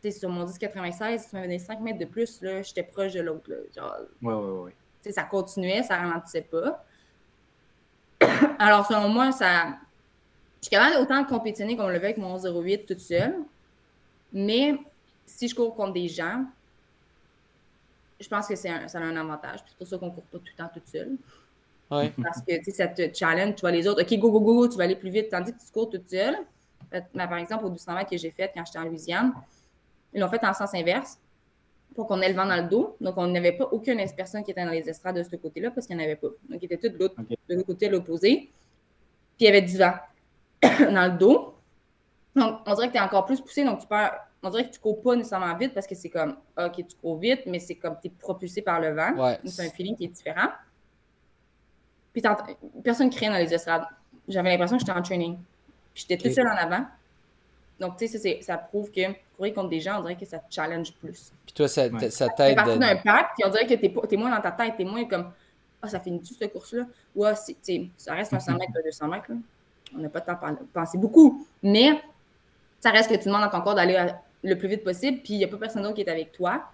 sur mon 10,96, tu m'avais donné 5 mètres de plus, là, j'étais proche de l'autre, là. Genre, ouais. Ça continuait, ça ralentissait pas. Alors, selon moi, ça. Je suis capable autant de compétitionner comme on le veut avec mon 0,8 toute seule. Mais si je cours contre des gens, je pense que ça a un avantage. C'est pour ça qu'on ne court pas tout le temps toute seule. Ouais. Parce que ça te challenge, tu vois les autres. OK, go, tu vas aller plus vite. Tandis que tu cours toute seule. Par exemple, au 200 mètres que j'ai fait quand j'étais en Louisiane, ils l'ont fait en sens inverse pour qu'on ait le vent dans le dos. Donc, on n'avait pas aucune personne qui était dans les estrades de ce côté-là parce qu'il n'y en avait pas. Donc, ils étaient tous de l'autre côté, à l'opposé. Puis, il y avait du vent dans le dos. Donc, on dirait que tu es encore plus poussé. Donc, on dirait que tu ne cours pas nécessairement vite parce que c'est comme, OK, tu cours vite, mais c'est comme tu es propulsé par le vent. Ouais. Donc, c'est un feeling qui est différent. Puis, personne ne criait dans les estrades. J'avais l'impression que j'étais en training. Puis, j'étais toute seule en avant. Donc, tu sais, ça prouve que courir contre des gens, on dirait que ça te challenge plus. Puis toi, ça Tu t'aide. fais partie d'un pack, puis on dirait que t'es moins dans ta tête, t'es moins comme ah, ça finit-tu cette course-là? Ou ah, ça reste un 100 mètres, 200 mètres. Là. On n'a pas de temps à penser beaucoup. Mais ça reste que tu demandes à ton corps d'aller le plus vite possible, puis il n'y a pas personne d'autre qui est avec toi.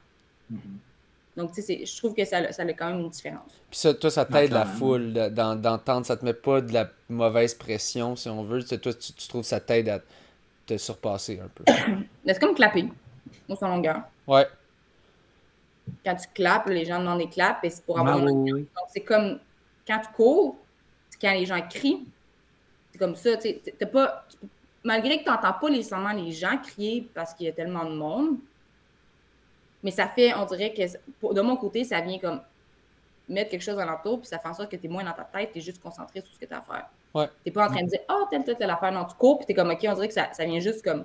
Donc, tu sais, je trouve que ça a quand même une différence. Puis ça, toi, ça t'aide la foule d'entendre, ça te met pas de la mauvaise pression, si on veut. Toi, tu trouves que ça t'aide à te surpasser un peu. C'est comme clapper au son longueur. Ouais. Quand tu clappes, les gens demandent des claps, et c'est pour avoir oui. Donc, c'est comme quand tu cours, quand les gens crient, c'est comme ça. T'as pas, malgré que tu n'entends pas nécessairement les gens crier parce qu'il y a tellement de monde, mais ça fait, on dirait que de mon côté, ça vient comme mettre quelque chose alentour, puis ça fait en sorte que tu es moins dans ta tête, tu es juste concentré sur ce que tu as à faire. Ouais. Tu n'es pas en train de dire oh, telle affaire. Non, tu cours, puis tu es comme OK, on dirait que ça vient juste comme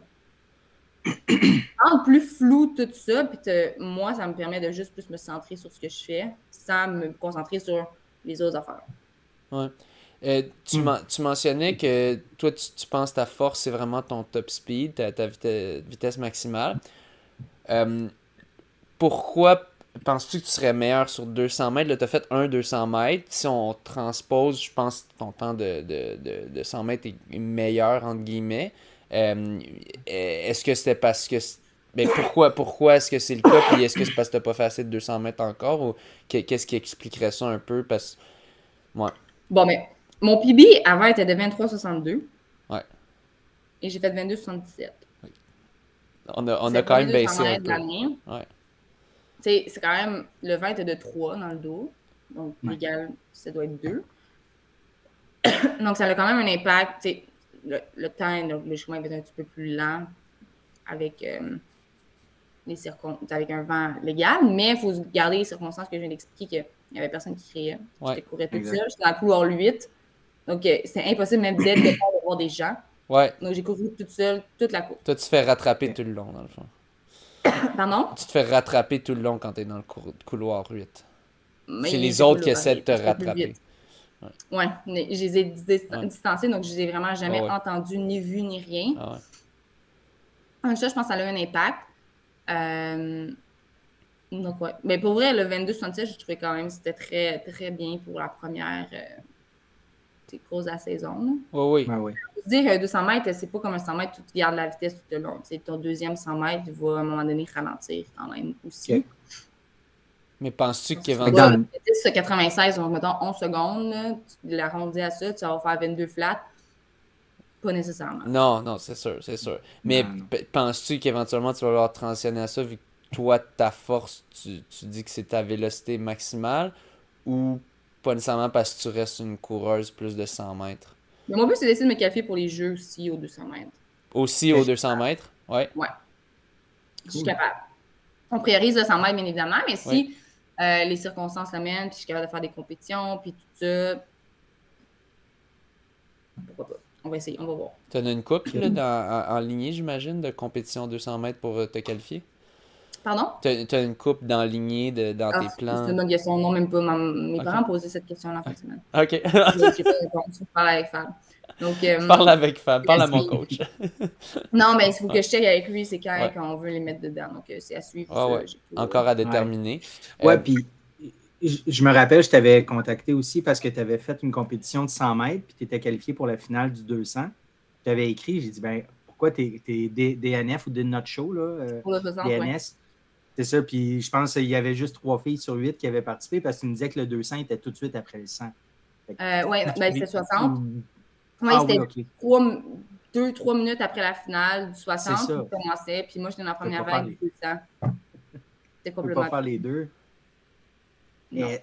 plus flou tout ça, puis moi, ça me permet de juste plus me centrer sur ce que je fais sans me concentrer sur les autres affaires. Ouais. Tu mentionnais que toi, tu penses que ta force, c'est vraiment ton top speed, ta vitesse maximale. Pourquoi penses-tu que tu serais meilleur sur 200 mètres? Là, tu as fait 200 mètres. Si on transpose, je pense que ton temps de 100 mètres est meilleur, entre guillemets. Est-ce que c'était parce que... Mais pourquoi est-ce que c'est le cas? Puis est-ce que c'est parce que tu n'as pas fait assez de 200 mètres encore? Ou qu'est-ce qui expliquerait ça un peu? Parce... Ouais. Bon, mais mon PB avant était de 23,62. Ouais. Et j'ai fait 22,77. On a quand même baissé un peu. Ouais. C'est quand même... Le vent était de 3 dans le dos. Donc, légal, ça doit être 2. Donc, ça a quand même un impact. Le temps, le chemin va être un petit peu plus lent avec, avec un vent légal, mais il faut garder les circonstances que je viens d'expliquer qu'il n'y avait personne qui criait. Je courais toute seule. J'étais dans le couloir 8. Donc, c'est impossible même d'être de voir des gens. Ouais. Donc, j'ai couru toute seule, toute la course. Toi, tu te fais rattraper tout le long, dans le fond. Pardon? Tu te fais rattraper tout le long quand tu es dans le couloir 8. Mais c'est les autres qui essaient de te rattraper. Ouais, mais je les ai Ouais. distancés, donc je les ai vraiment jamais Ah ouais. entendus, ni vus, ni rien. Ah ouais. Ça, je pense que ça a eu un impact. Donc, ouais. Mais pour vrai, le 22-67, je trouvais quand même que c'était très, très bien pour la première course de la saison. Là. Ouais, oui. Ben oui. Faut se dire, 200 mètres, c'est pas comme un 100 mètres, tu gardes la vitesse tout le long. T'sais, ton deuxième 100 mètres, il va à un moment donné ralentir quand même aussi. OK. Mais penses-tu Donc, qu'éventuellement. tu vas Dans- 10 96, donc mettons 11 secondes, là, tu l'arrondis à ça, tu vas faire 22 flats. Pas nécessairement. Non, non, c'est sûr, c'est sûr. Mais Non, non. penses-tu qu'éventuellement tu vas vouloir transitionner à ça vu que toi, ta force, tu dis que c'est ta vélocité maximale ou pas nécessairement parce que tu restes une coureuse plus de 100 mètres? Mais mon but, c'est d'essayer de me qualifier pour les jeux aussi aux 200 mètres. Aussi OK. aux 200 mètres? Ouais. Ouais, je suis Cool. capable. On priorise le 100 mètres, bien évidemment, mais Oui. si les circonstances l'amènent, puis je suis capable de faire des compétitions, puis tout ça, pourquoi pas? On va essayer, on va voir. Tu as une coupe OK. là, en lignée, j'imagine, de compétition 200 mètres pour te qualifier? Pardon? Tu as une coupe d'enlignée dans Ah, tes c'est plans? une bonne question. Non, même pas. Mes Ok. parents posaient cette question-là en fin de semaine. Ok. J'ai pas répondu. Je parle avec Fab. Donc, Parle avec Fab, parle à mon suivre. coach. Non, mais il faut que Ouais. je check avec lui, c'est quand Ouais. on veut les mettre dedans. Donc, c'est à suivre Ah ça. ouais. J'ai pas- Encore à Ouais. déterminer. Ouais, puis je me rappelle, je t'avais contacté aussi parce que tu avais fait une compétition de 100 mètres, puis tu étais qualifié pour la finale du 200. Tu avais écrit, j'ai dit, ben pourquoi t'es DNF ou Did Not Show, là, Pour le 60, ouais. DNS? C'est ça, puis je pense qu'il y avait juste 3 filles sur 8 qui avaient participé parce que tu me disais que le 200 était tout de suite après le 100. Ouais, ben, c'était 60. Ouais, Ah c'était oui, OK. 2-3 minutes après la finale du C'est 60, puis ça. il commençait, puis moi, j'étais dans la Tu peux première pas faire vague les, du 200. C'était tu peux complètement pas faire les deux. Non. Et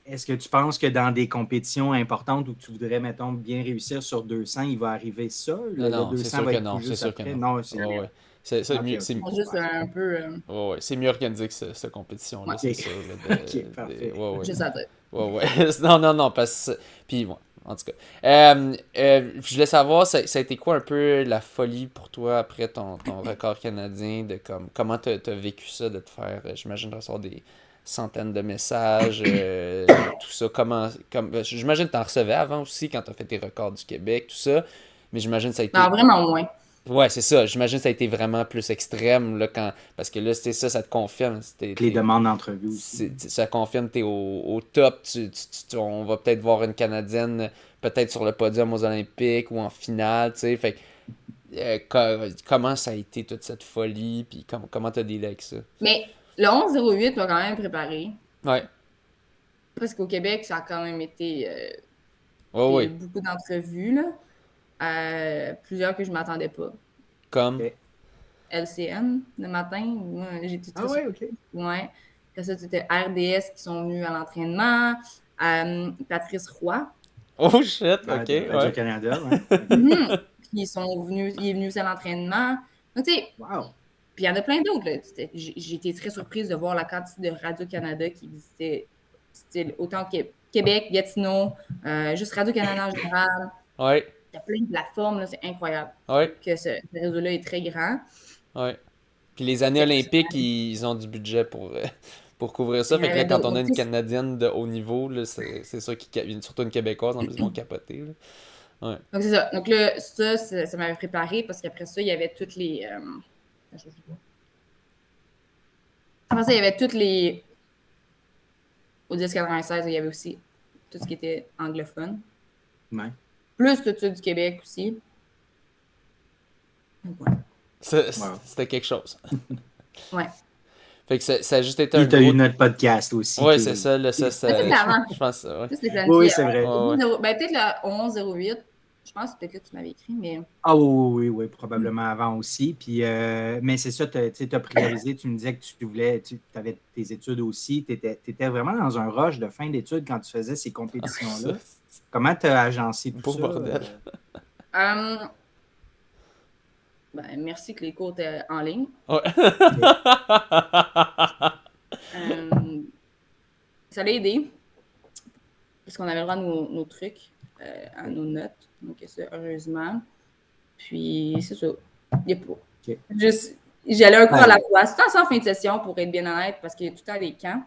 est-ce que tu penses que dans des compétitions importantes où tu voudrais, mettons, bien réussir sur 200, il va arriver ça? Non, Le non, c'est 200 sûr va que être non. tout C'est juste sûr que après? non. Non, c'est Ouais, ouais. C'est OK, mieux, OK. c'est Ils sont juste un peu. ouais, ouais. C'est mieux organisé que cette compétition-là, Ouais. c'est OK. sûr. Là, OK, parfait. ouais, ouais. Juste à dire. Ouais, ouais. Non, non, non, parce que. Puis, bon, en tout cas. Je voulais savoir, ça a été quoi un peu la folie pour toi après ton record canadien, de comment t'as vécu ça, de te faire, j'imagine, recevoir des centaines de messages, tout ça. J'imagine que t'en recevais avant aussi quand t'as fait tes records du Québec, tout ça. Mais j'imagine que ça a Non, été. vraiment moins. Ouais, c'est ça. J'imagine que ça a été vraiment plus extrême là, parce que là, c'était ça, ça te confirme. Les demandes d'entrevue aussi. Ça confirme que t'es au top. On va peut-être voir une Canadienne peut-être sur le podium aux Olympiques ou en finale, tu sais. Fait comment ça a été toute cette folie, puis comment t'as dealé avec ça? Mais le 11-08 m'a quand même préparé. Ouais. Parce qu'au Québec, ça a quand même été. Ouais, Il y a eu ouais. beaucoup d'entrevues, là. Plusieurs que je ne m'attendais pas. Comme. OK. LCN, le matin, moi, j'étais très Ah ouais, OK. surprise. Ouais. Après ça, c'était RDS qui sont venus à l'entraînement. Patrice Roy. Oh shit, Ah, ok, de ouais. Radio-Canada, ouais. Mhm. Puis il est venu aussi à l'entraînement. Donc, tu sais, Wow. puis il y en a plein d'autres. Là. J'ai été très surprise de voir la quantité de Radio-Canada qui existait. Style, autant Québec, Gatineau, juste Radio-Canada en général. Ouais, Il y a plein de plateformes, là, c'est incroyable. ouais, Que ce réseau-là est très grand. ouais. Puis les années Puis après ça, olympiques, ils ont du budget pour couvrir ça. il y en Fait que là, avait quand d'autres. on a Donc, une tu sais, Canadienne de haut niveau, là, c'est ça surtout une Québécoise, en plus, ils vont capoter. Là. Ouais. donc, c'est ça. Donc là, ça m'avait préparé parce qu'après ça, il y avait toutes les. Je sais pas. Après ça, il y avait toutes les. Au 1096, il y avait aussi tout ce qui était anglophone. Ouais. Plus tout ça du Québec aussi. Donc, ouais. Wow. C'était quelque chose. Ouais. Fait que ça a juste été un Puis tu as eu gros. notre podcast aussi. Ouais, qui c'est est- ça, là, ça, Mais ça, c'est avant. je pense, ouais. Ça, c'était Oui, planifié c'est vrai. avant. Ouais, ouais. Ben, peut-être le 11-08. Je pense que c'est peut-être là que tu m'avais écrit, mais. Ah oui, oui, oui, probablement avant aussi. Puis, mais c'est ça, tu as priorisé, tu me disais que tu avais tes études aussi. Tu étais vraiment dans un rush de fin d'études quand tu faisais ces compétitions-là. Comment tu as agencé tout Beau ça? bordel. Ben, merci que les cours étaient en ligne. Ouais. Ça l'a aidé. Parce qu'on avait le droit de nos trucs, à nos notes. Donc, ça, heureusement. Puis, c'est ça. Il n'y a pas. OK. Juste, j'allais un cours à la fois. C'était en fin de session, pour être bien honnête, parce qu'il y a tout le temps des camps.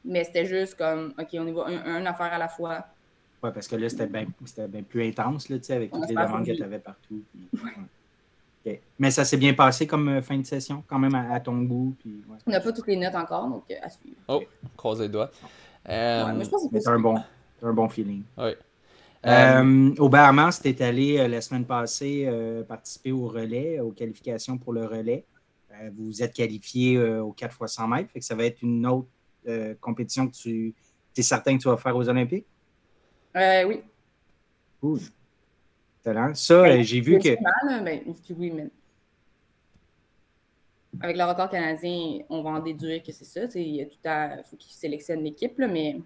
Mais c'était juste comme, OK, on y va une affaire à la fois. Ouais, parce que là, c'était bien plus intense, là, tu sais, avec On toutes les espère demandes que pour tu avais partout. Puis, ouais. OK. Mais ça s'est bien passé comme fin de session, quand même à ton goût. Puis, ouais. On n'a pas toutes les notes encore, donc à suivre. Oh, croise les doigts. Bon. Ouais, mais je pense que Mais c'est positif. t'as un bon feeling. Oui. Euh, Au Bahamas, tu es allé la semaine passée participer au relais, aux qualifications pour le relais. Vous vous êtes qualifié aux 4 fois 100 mètres. Fait que ça va être une autre compétition que tu es certain que tu vas faire aux Olympiques? Oui. Cool. Excellent. Ça, Ben, j'ai vu que. ultimement, là, ben, je dis oui, mais avec le record canadien, on va en déduire que c'est ça. Il y a tout à faut qu'ils sélectionnent l'équipe, là, mais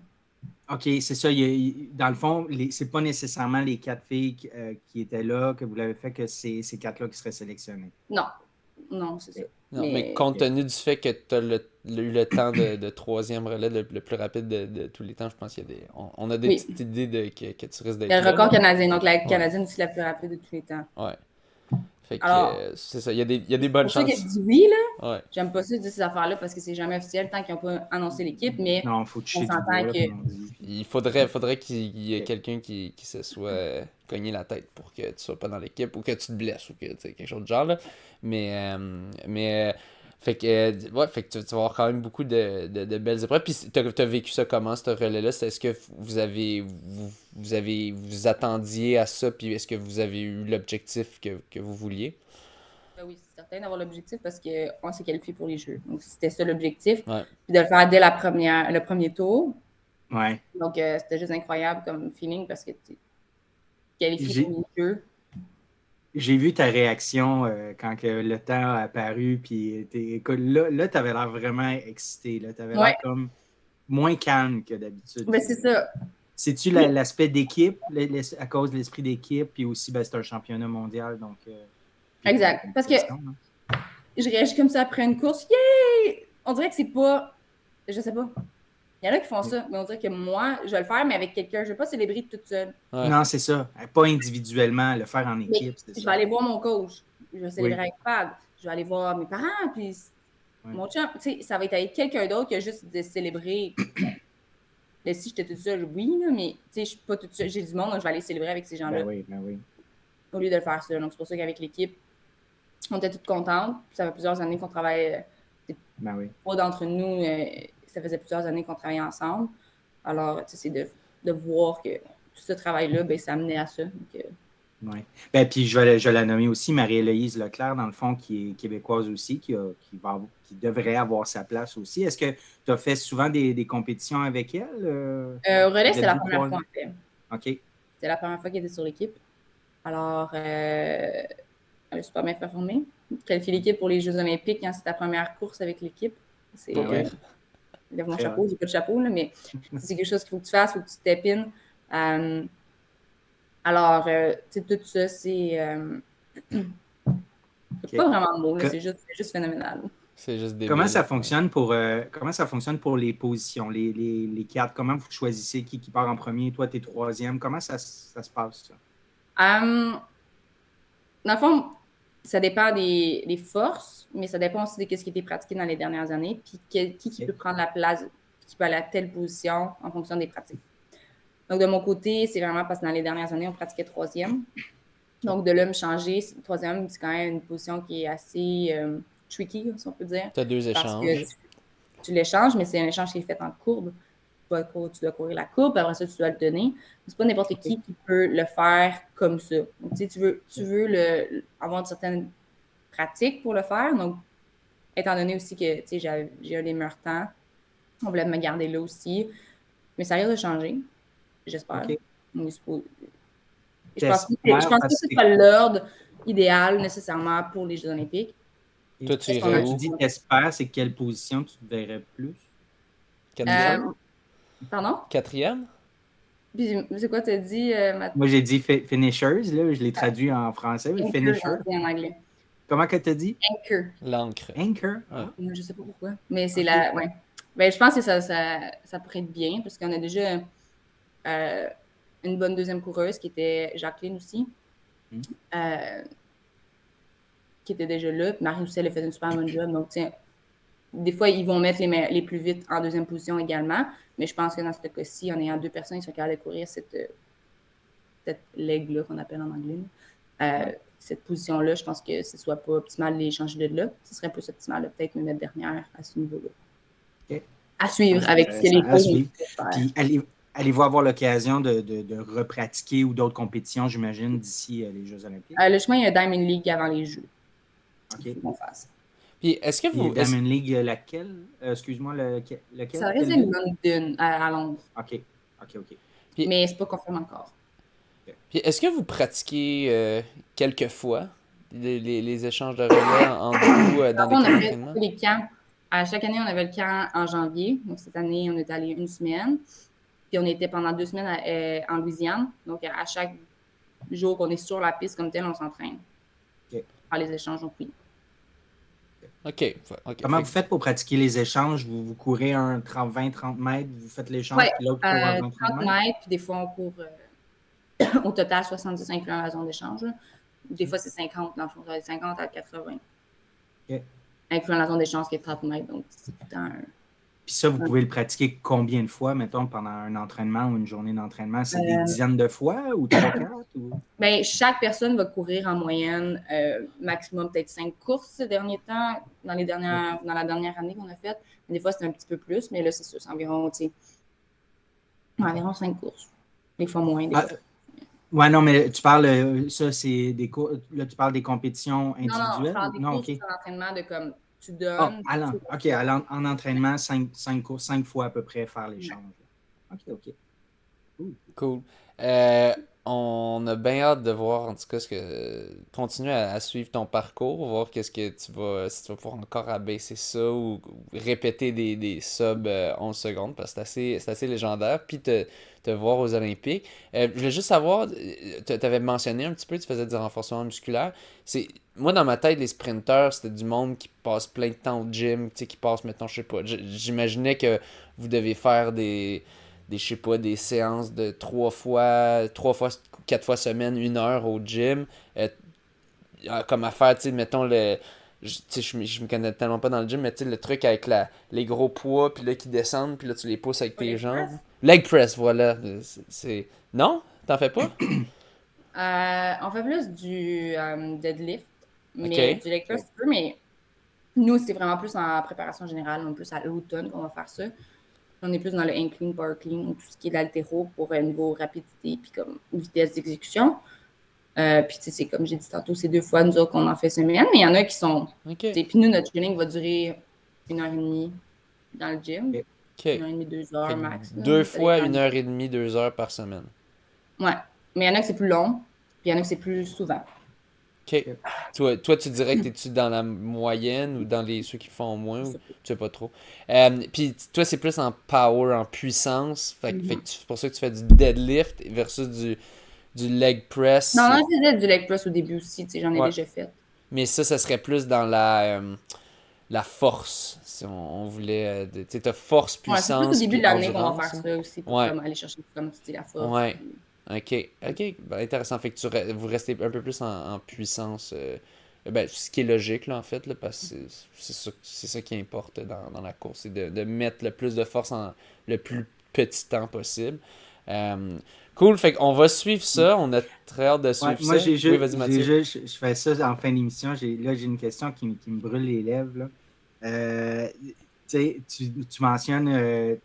OK, c'est ça. Dans le fond, c'est pas nécessairement les 4 filles qui étaient là, que vous l'avez fait, que c'est ces 4-là qui seraient sélectionnées. non. Non, c'est ça. OK. non, mais Mais compte tenu du fait que tu as eu le temps de troisième relais le plus rapide de tous les temps, je pense qu'il y a on a des oui, petites idées que tu risques il y d'être a le là. record canadien. Donc, la Ouais, canadienne, c'est la plus rapide de tous les temps. ouais. Fait que Alors, c'est ça, il y a des c'est bonnes pour ça que je chances. dis oui, là. Ouais. J'aime pas ça de dire ces affaires-là parce que c'est jamais officiel tant qu'ils n'ont pas annoncé l'équipe, mais Non, il faut on toucher du s'entend bois, là, que. comme on dit. Puis, Il faudrait qu'il y ait OK. quelqu'un qui se soit cogné la tête pour que tu sois pas dans l'équipe ou que tu te blesses ou que tu sais, quelque chose de genre là. Fait que ouais, fait que tu vas avoir quand même beaucoup de belles épreuves. Puis t'as vécu ça comment ce relais-là? Est-ce que vous attendiez à ça, puis est-ce que vous avez eu l'objectif que vous vouliez? Ben oui, c'est certain d'avoir l'objectif parce qu'on s'est qualifié pour les Jeux. Donc, c'était ça l'objectif. Ouais. Puis de le faire dès le premier tour. Ouais. Donc, c'était juste incroyable comme feeling parce que tu es qualifié J'ai pour les Jeux. j'ai vu ta réaction quand que le temps a apparu. Puis, écoute, là tu avais l'air vraiment excité. Tu avais l'air Ouais, comme moins calme que d'habitude. ben c'est ça. C'est-tu Oui, l'aspect d'équipe, à cause de l'esprit d'équipe, puis aussi, ben, c'est un championnat mondial, donc puis la exact. Parce que compétition, hein. je réagis comme ça après une course. Yay! On dirait que c'est pas. Je sais pas. Il y en a qui font ça, mais on dirait que moi, je vais le faire, mais avec quelqu'un. Je ne vais pas célébrer toute seule. Ouais. Non, c'est ça. Pas individuellement, le faire en Mais équipe, c'est je vais ça. aller voir mon coach. Je vais célébrer Oui. avec Fab. Je vais aller voir mes parents, puis Ouais. mon chum. Tu sais, ça va être avec quelqu'un d'autre que juste de célébrer. Là, si j'étais toute seule, oui, là, mais tu sais, je suis pas toute seule. J'ai du monde, donc je vais aller célébrer avec ces Ben gens-là oui, ben oui. au lieu de le faire seul. Donc, c'est pour ça qu'avec l'équipe, on était toutes contentes. Ça fait plusieurs années qu'on travaille. Ben oui. Trois d'entre nous, ça faisait plusieurs années qu'on travaillait ensemble. Alors, tu sais, c'est de voir que tout ce travail-là, ben, ça amenait à ça. Donc, Ouais. Ben, puis je vais la nommer aussi, Marie-Héloïse Leclerc, dans le fond, qui est québécoise aussi, qui devrait avoir sa place aussi. Est-ce que tu as fait souvent des compétitions avec elle? au relais, Vous c'était êtes la deux, première trois? fois, en fait. OK. C'était la première fois qu'elle était sur l'équipe. Alors, elle a super bien performé. Qualifier l'équipe pour les Jeux Olympiques quand c'est ta première course avec l'équipe. Pas C'est. pire. Lève mon Très chapeau, j'ai pas de chapeau, là, mais c'est quelque chose qu'il faut que tu fasses, il faut que tu t'épines. Alors, tu sais, tout ça, c'est pas OK. vraiment de mots, là, Que- c'est juste phénoménal. C'est juste Comment débile. ça Ouais. fonctionne comment ça fonctionne pour les positions, les quatre? Comment vous choisissez qui part en premier? Toi, tu es troisième. Comment ça se passe, ça? Dans le fond, ça dépend des forces, mais ça dépend aussi de ce qui a été pratiqué dans les dernières années, puis qui OK. peut prendre la place, qui peut aller à telle position en fonction des pratiques. Donc, de mon côté, c'est vraiment parce que dans les dernières années, on pratiquait troisième. Donc, de là, me changer, troisième, c'est quand même une position qui est assez tricky, si on peut dire, T'as deux parce que échanges. tu l'échanges, mais c'est un échange qui est fait en courbe. Tu dois courir la courbe, après ça, tu dois le donner. C'est pas n'importe OK. qui peut le faire comme ça. Donc, tu veux avoir une certaine pratique pour le faire. Donc, étant donné aussi que j'ai un des meilleurs temps, on voulait me garder là aussi. Mais ça risque de changer, j'espère. OK. Je pense T'espères pas que parce ce que soit l'ordre idéal nécessairement pour les Jeux olympiques. Toi, tu Parce qu'on irais a quand du tu où? dis t'espères, c'est quelle position tu te verrais plus? Quatrième? Pardon? Quatrième? Puis, c'est quoi tu as dit, Matt? Moi, j'ai dit finishers, là, je l'ai traduit en français, mais Anchor, finisher. on dit en anglais. Comment que tu as dit? Anchor. L'encre. Anchor? Ouais. Ah, Je sais pas pourquoi. Mais c'est OK. la. Ouais. Ben, je pense que ça pourrait être bien parce qu'on a déjà euh, une bonne deuxième coureuse qui était Jacqueline aussi, Hmm. euh, qui était déjà là. Puis Marie aussi, elle a fait une super bonne job. Donc, tiens, Des fois, ils vont mettre les plus vite en deuxième position également. Mais je pense que dans ce cas-ci, en ayant 2 personnes, ils sont capables de courir cette leg-là qu'on appelle en anglais. Cette position-là, je pense que ce ne soit pas optimal de les changer de là. Ce serait plus optimal de peut-être me mettre dernière à ce niveau-là. OK. À suivre C'est avec ce que les intéressant, à coachs suivre. vont faire. Puis allez-vous avoir l'occasion de repratiquer ou d'autres compétitions, j'imagine, d'ici les Jeux olympiques? Le chemin, il y a Diamond League avant les Jeux. OK. Ils vont faire ça. Puis est-ce que Puis vous. Diamond League, laquelle? Excuse-moi, lequel? Ça Quelle reste ville? London, à Londres. OK. Puis- Mais c'est pas confirmé encore. Puis est-ce que vous pratiquez quelques fois les échanges de relais entre vous dans des Après, on camps a fait d'entraînement? les camps. À chaque année, on avait le camp en janvier. Donc, cette année, on est allé 1 semaine. Puis, on était pendant 2 semaines en Louisiane. Donc, à chaque jour qu'on est sur la piste comme tel, on s'entraîne. OK. Faire les échanges, on prie. OK. Comment vous faites pour pratiquer les échanges? Vous courez un 20-30 mètres, vous faites l'échange, Oui, puis l'autre court un 20-30 30 mètres? mètres. Puis, des fois, on court au total 70 incluant la zone d'échange. Des fois, c'est 50. Dans le fond, ça va être 50 à 80. OK. Incluant la zone d'échange qui est 30 mètres. Donc, c'est tout le temps Puis ça, vous pouvez le pratiquer combien de fois, mettons, pendant un entraînement ou une journée d'entraînement? C'est des dizaines de fois ou 3-4? Bien, chaque personne va courir en moyenne maximum peut-être 5 courses ces derniers temps, dans la dernière année qu'on a faite. Des fois, c'est un petit peu plus, mais là, c'est sûr, c'est environ 5 courses. Des fois moins, des fois. Ouais, non, mais tu parles, ça, c'est des cours. Là, tu parles des compétitions individuelles? Non, je parle des courses OK. en entraînement de comme tu donnes. OK, en entraînement, 5 courses, 5 fois à peu près faire l'échange. OK. Cool. On a bien hâte de voir, en tout cas, continuer à suivre ton parcours, voir qu'est-ce que si tu vas pouvoir encore abaisser ça ou répéter des subs 11 secondes, parce que c'est assez légendaire, puis te voir aux Olympiques. Je voulais juste savoir, tu avais mentionné un petit peu, tu faisais du renforcement musculaire. Moi, dans ma tête, les sprinteurs, c'était du monde qui passe plein de temps au gym, tu sais, qui passe, mettons, je sais pas, j'imaginais que vous devez faire je sais pas, des séances de 3 fois, 4 fois semaine, 1 heure au gym. Comme à faire, tu sais, mettons je me connais tellement pas dans le gym, mais tu sais, le truc avec les gros poids, puis là, qui descendent, puis là, tu les pousses avec tes jambes. Leg press, voilà. Non? T'en fais pas? On fait plus du deadlift, mais du leg press, mais nous, c'est vraiment plus en préparation générale, on est plus à l'automne qu'on va faire ça. On est plus dans le incline, power clean, tout ce qui est l'haltéro pour niveau rapidité puis comme vitesse d'exécution. Puis tu sais, c'est comme j'ai dit tantôt, c'est 2 fois nous autres qu'on en fait semaine, mais il y en a qui sont. Puis nous, notre training va durer 1h30 dans le gym. 1h30, 2 heures max. 2 fois 1h30, 2 heures par semaine. Ouais. Mais il y en a que c'est plus long, puis il y en a que c'est plus souvent. OK. Toi, tu dirais que t'es-tu dans la moyenne ou dans ceux qui font moins? Ou, tu sais pas trop. Puis toi, c'est plus en power, en puissance. Fait que c'est pour ça que tu fais du deadlift versus du leg press. Non, je faisais du leg press au début aussi. J'en ai déjà fait. Mais ça serait plus dans la force. Si on voulait... tu sais, t'as force, puissance, c'est plus au début de l'année qu'on va endurance, faire ça aussi pour comme, aller chercher comme la force. Ouais. OK. Ben, intéressant. Fait que vous restez un peu plus en puissance. Ce qui est logique, là, en fait, là, parce que c'est ça qui importe dans la course. C'est de mettre le plus de force en le plus petit temps possible. Cool. Fait qu'on va suivre ça. On a très hâte de suivre moi, ça. Oui, vas-y, Mathieu. je fais ça en fin d'émission. Là, j'ai une question qui me brûle les lèvres. Là. Tu mentionnes,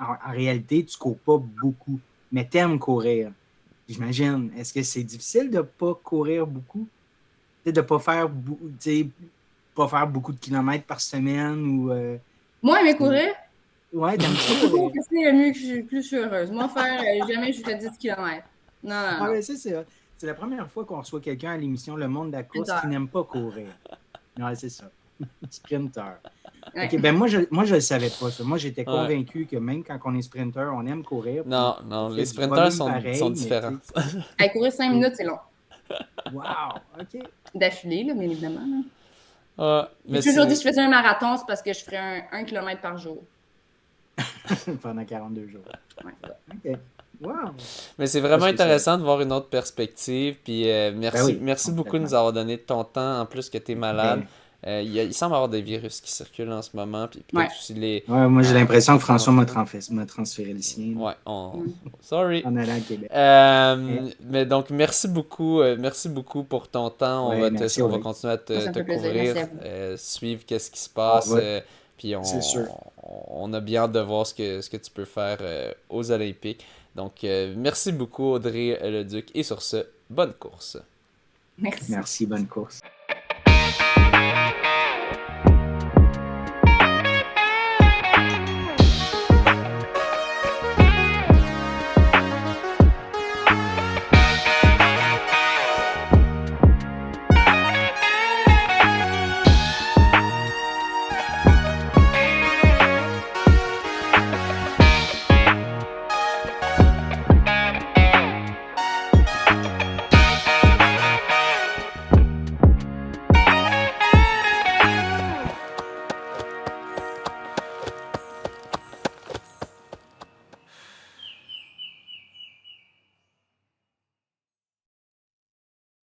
en réalité, tu cours pas beaucoup, mais t'aimes courir. J'imagine. Est-ce que c'est difficile de ne pas courir beaucoup? De ne pas faire beaucoup de kilomètres par semaine? Ou, moi, aimer courir? Ouais, t'aimes ça courir. C'est mieux que je suis heureuse. Moi, jamais je fais 10 km. Non. Mais c'est la première fois qu'on reçoit quelqu'un à l'émission Le Monde de la course qui n'aime pas courir. Non, c'est ça. Sprinter. Ouais. OK, ben moi, je ne savais pas ça. Moi, j'étais convaincu que même quand on est sprinter, on aime courir. Non, les sprinters sont différents. Courir 5 minutes, c'est long. Wow, OK. D'affilée, là, bien évidemment. Mais j'ai toujours dit que je faisais un marathon, c'est parce que je ferais 1 km par jour. Pendant 42 jours. Ouais, OK. Wow. Mais c'est vraiment intéressant de voir une autre perspective. Puis merci beaucoup de nous avoir donné ton temps, en plus que tu es malade. Il semble y avoir des virus qui circulent en ce moment, puis peut-être aussi les... Ouais, moi, j'ai l'impression que François m'a transféré le sien Ouais, sorry. en allant à Québec. Mais donc, merci beaucoup pour ton temps. Ouais, merci, On va Audrey. continuer à Ça me te fait plaisir. couvrir, Merci à vous. suivre qu'est-ce qui se On passe. va- Puis C'est sûr. on a bien hâte de voir ce que tu peux faire aux Olympiques. Donc, merci beaucoup, Audrey Leduc. Et sur ce, bonne course. Merci. Merci, bonne course.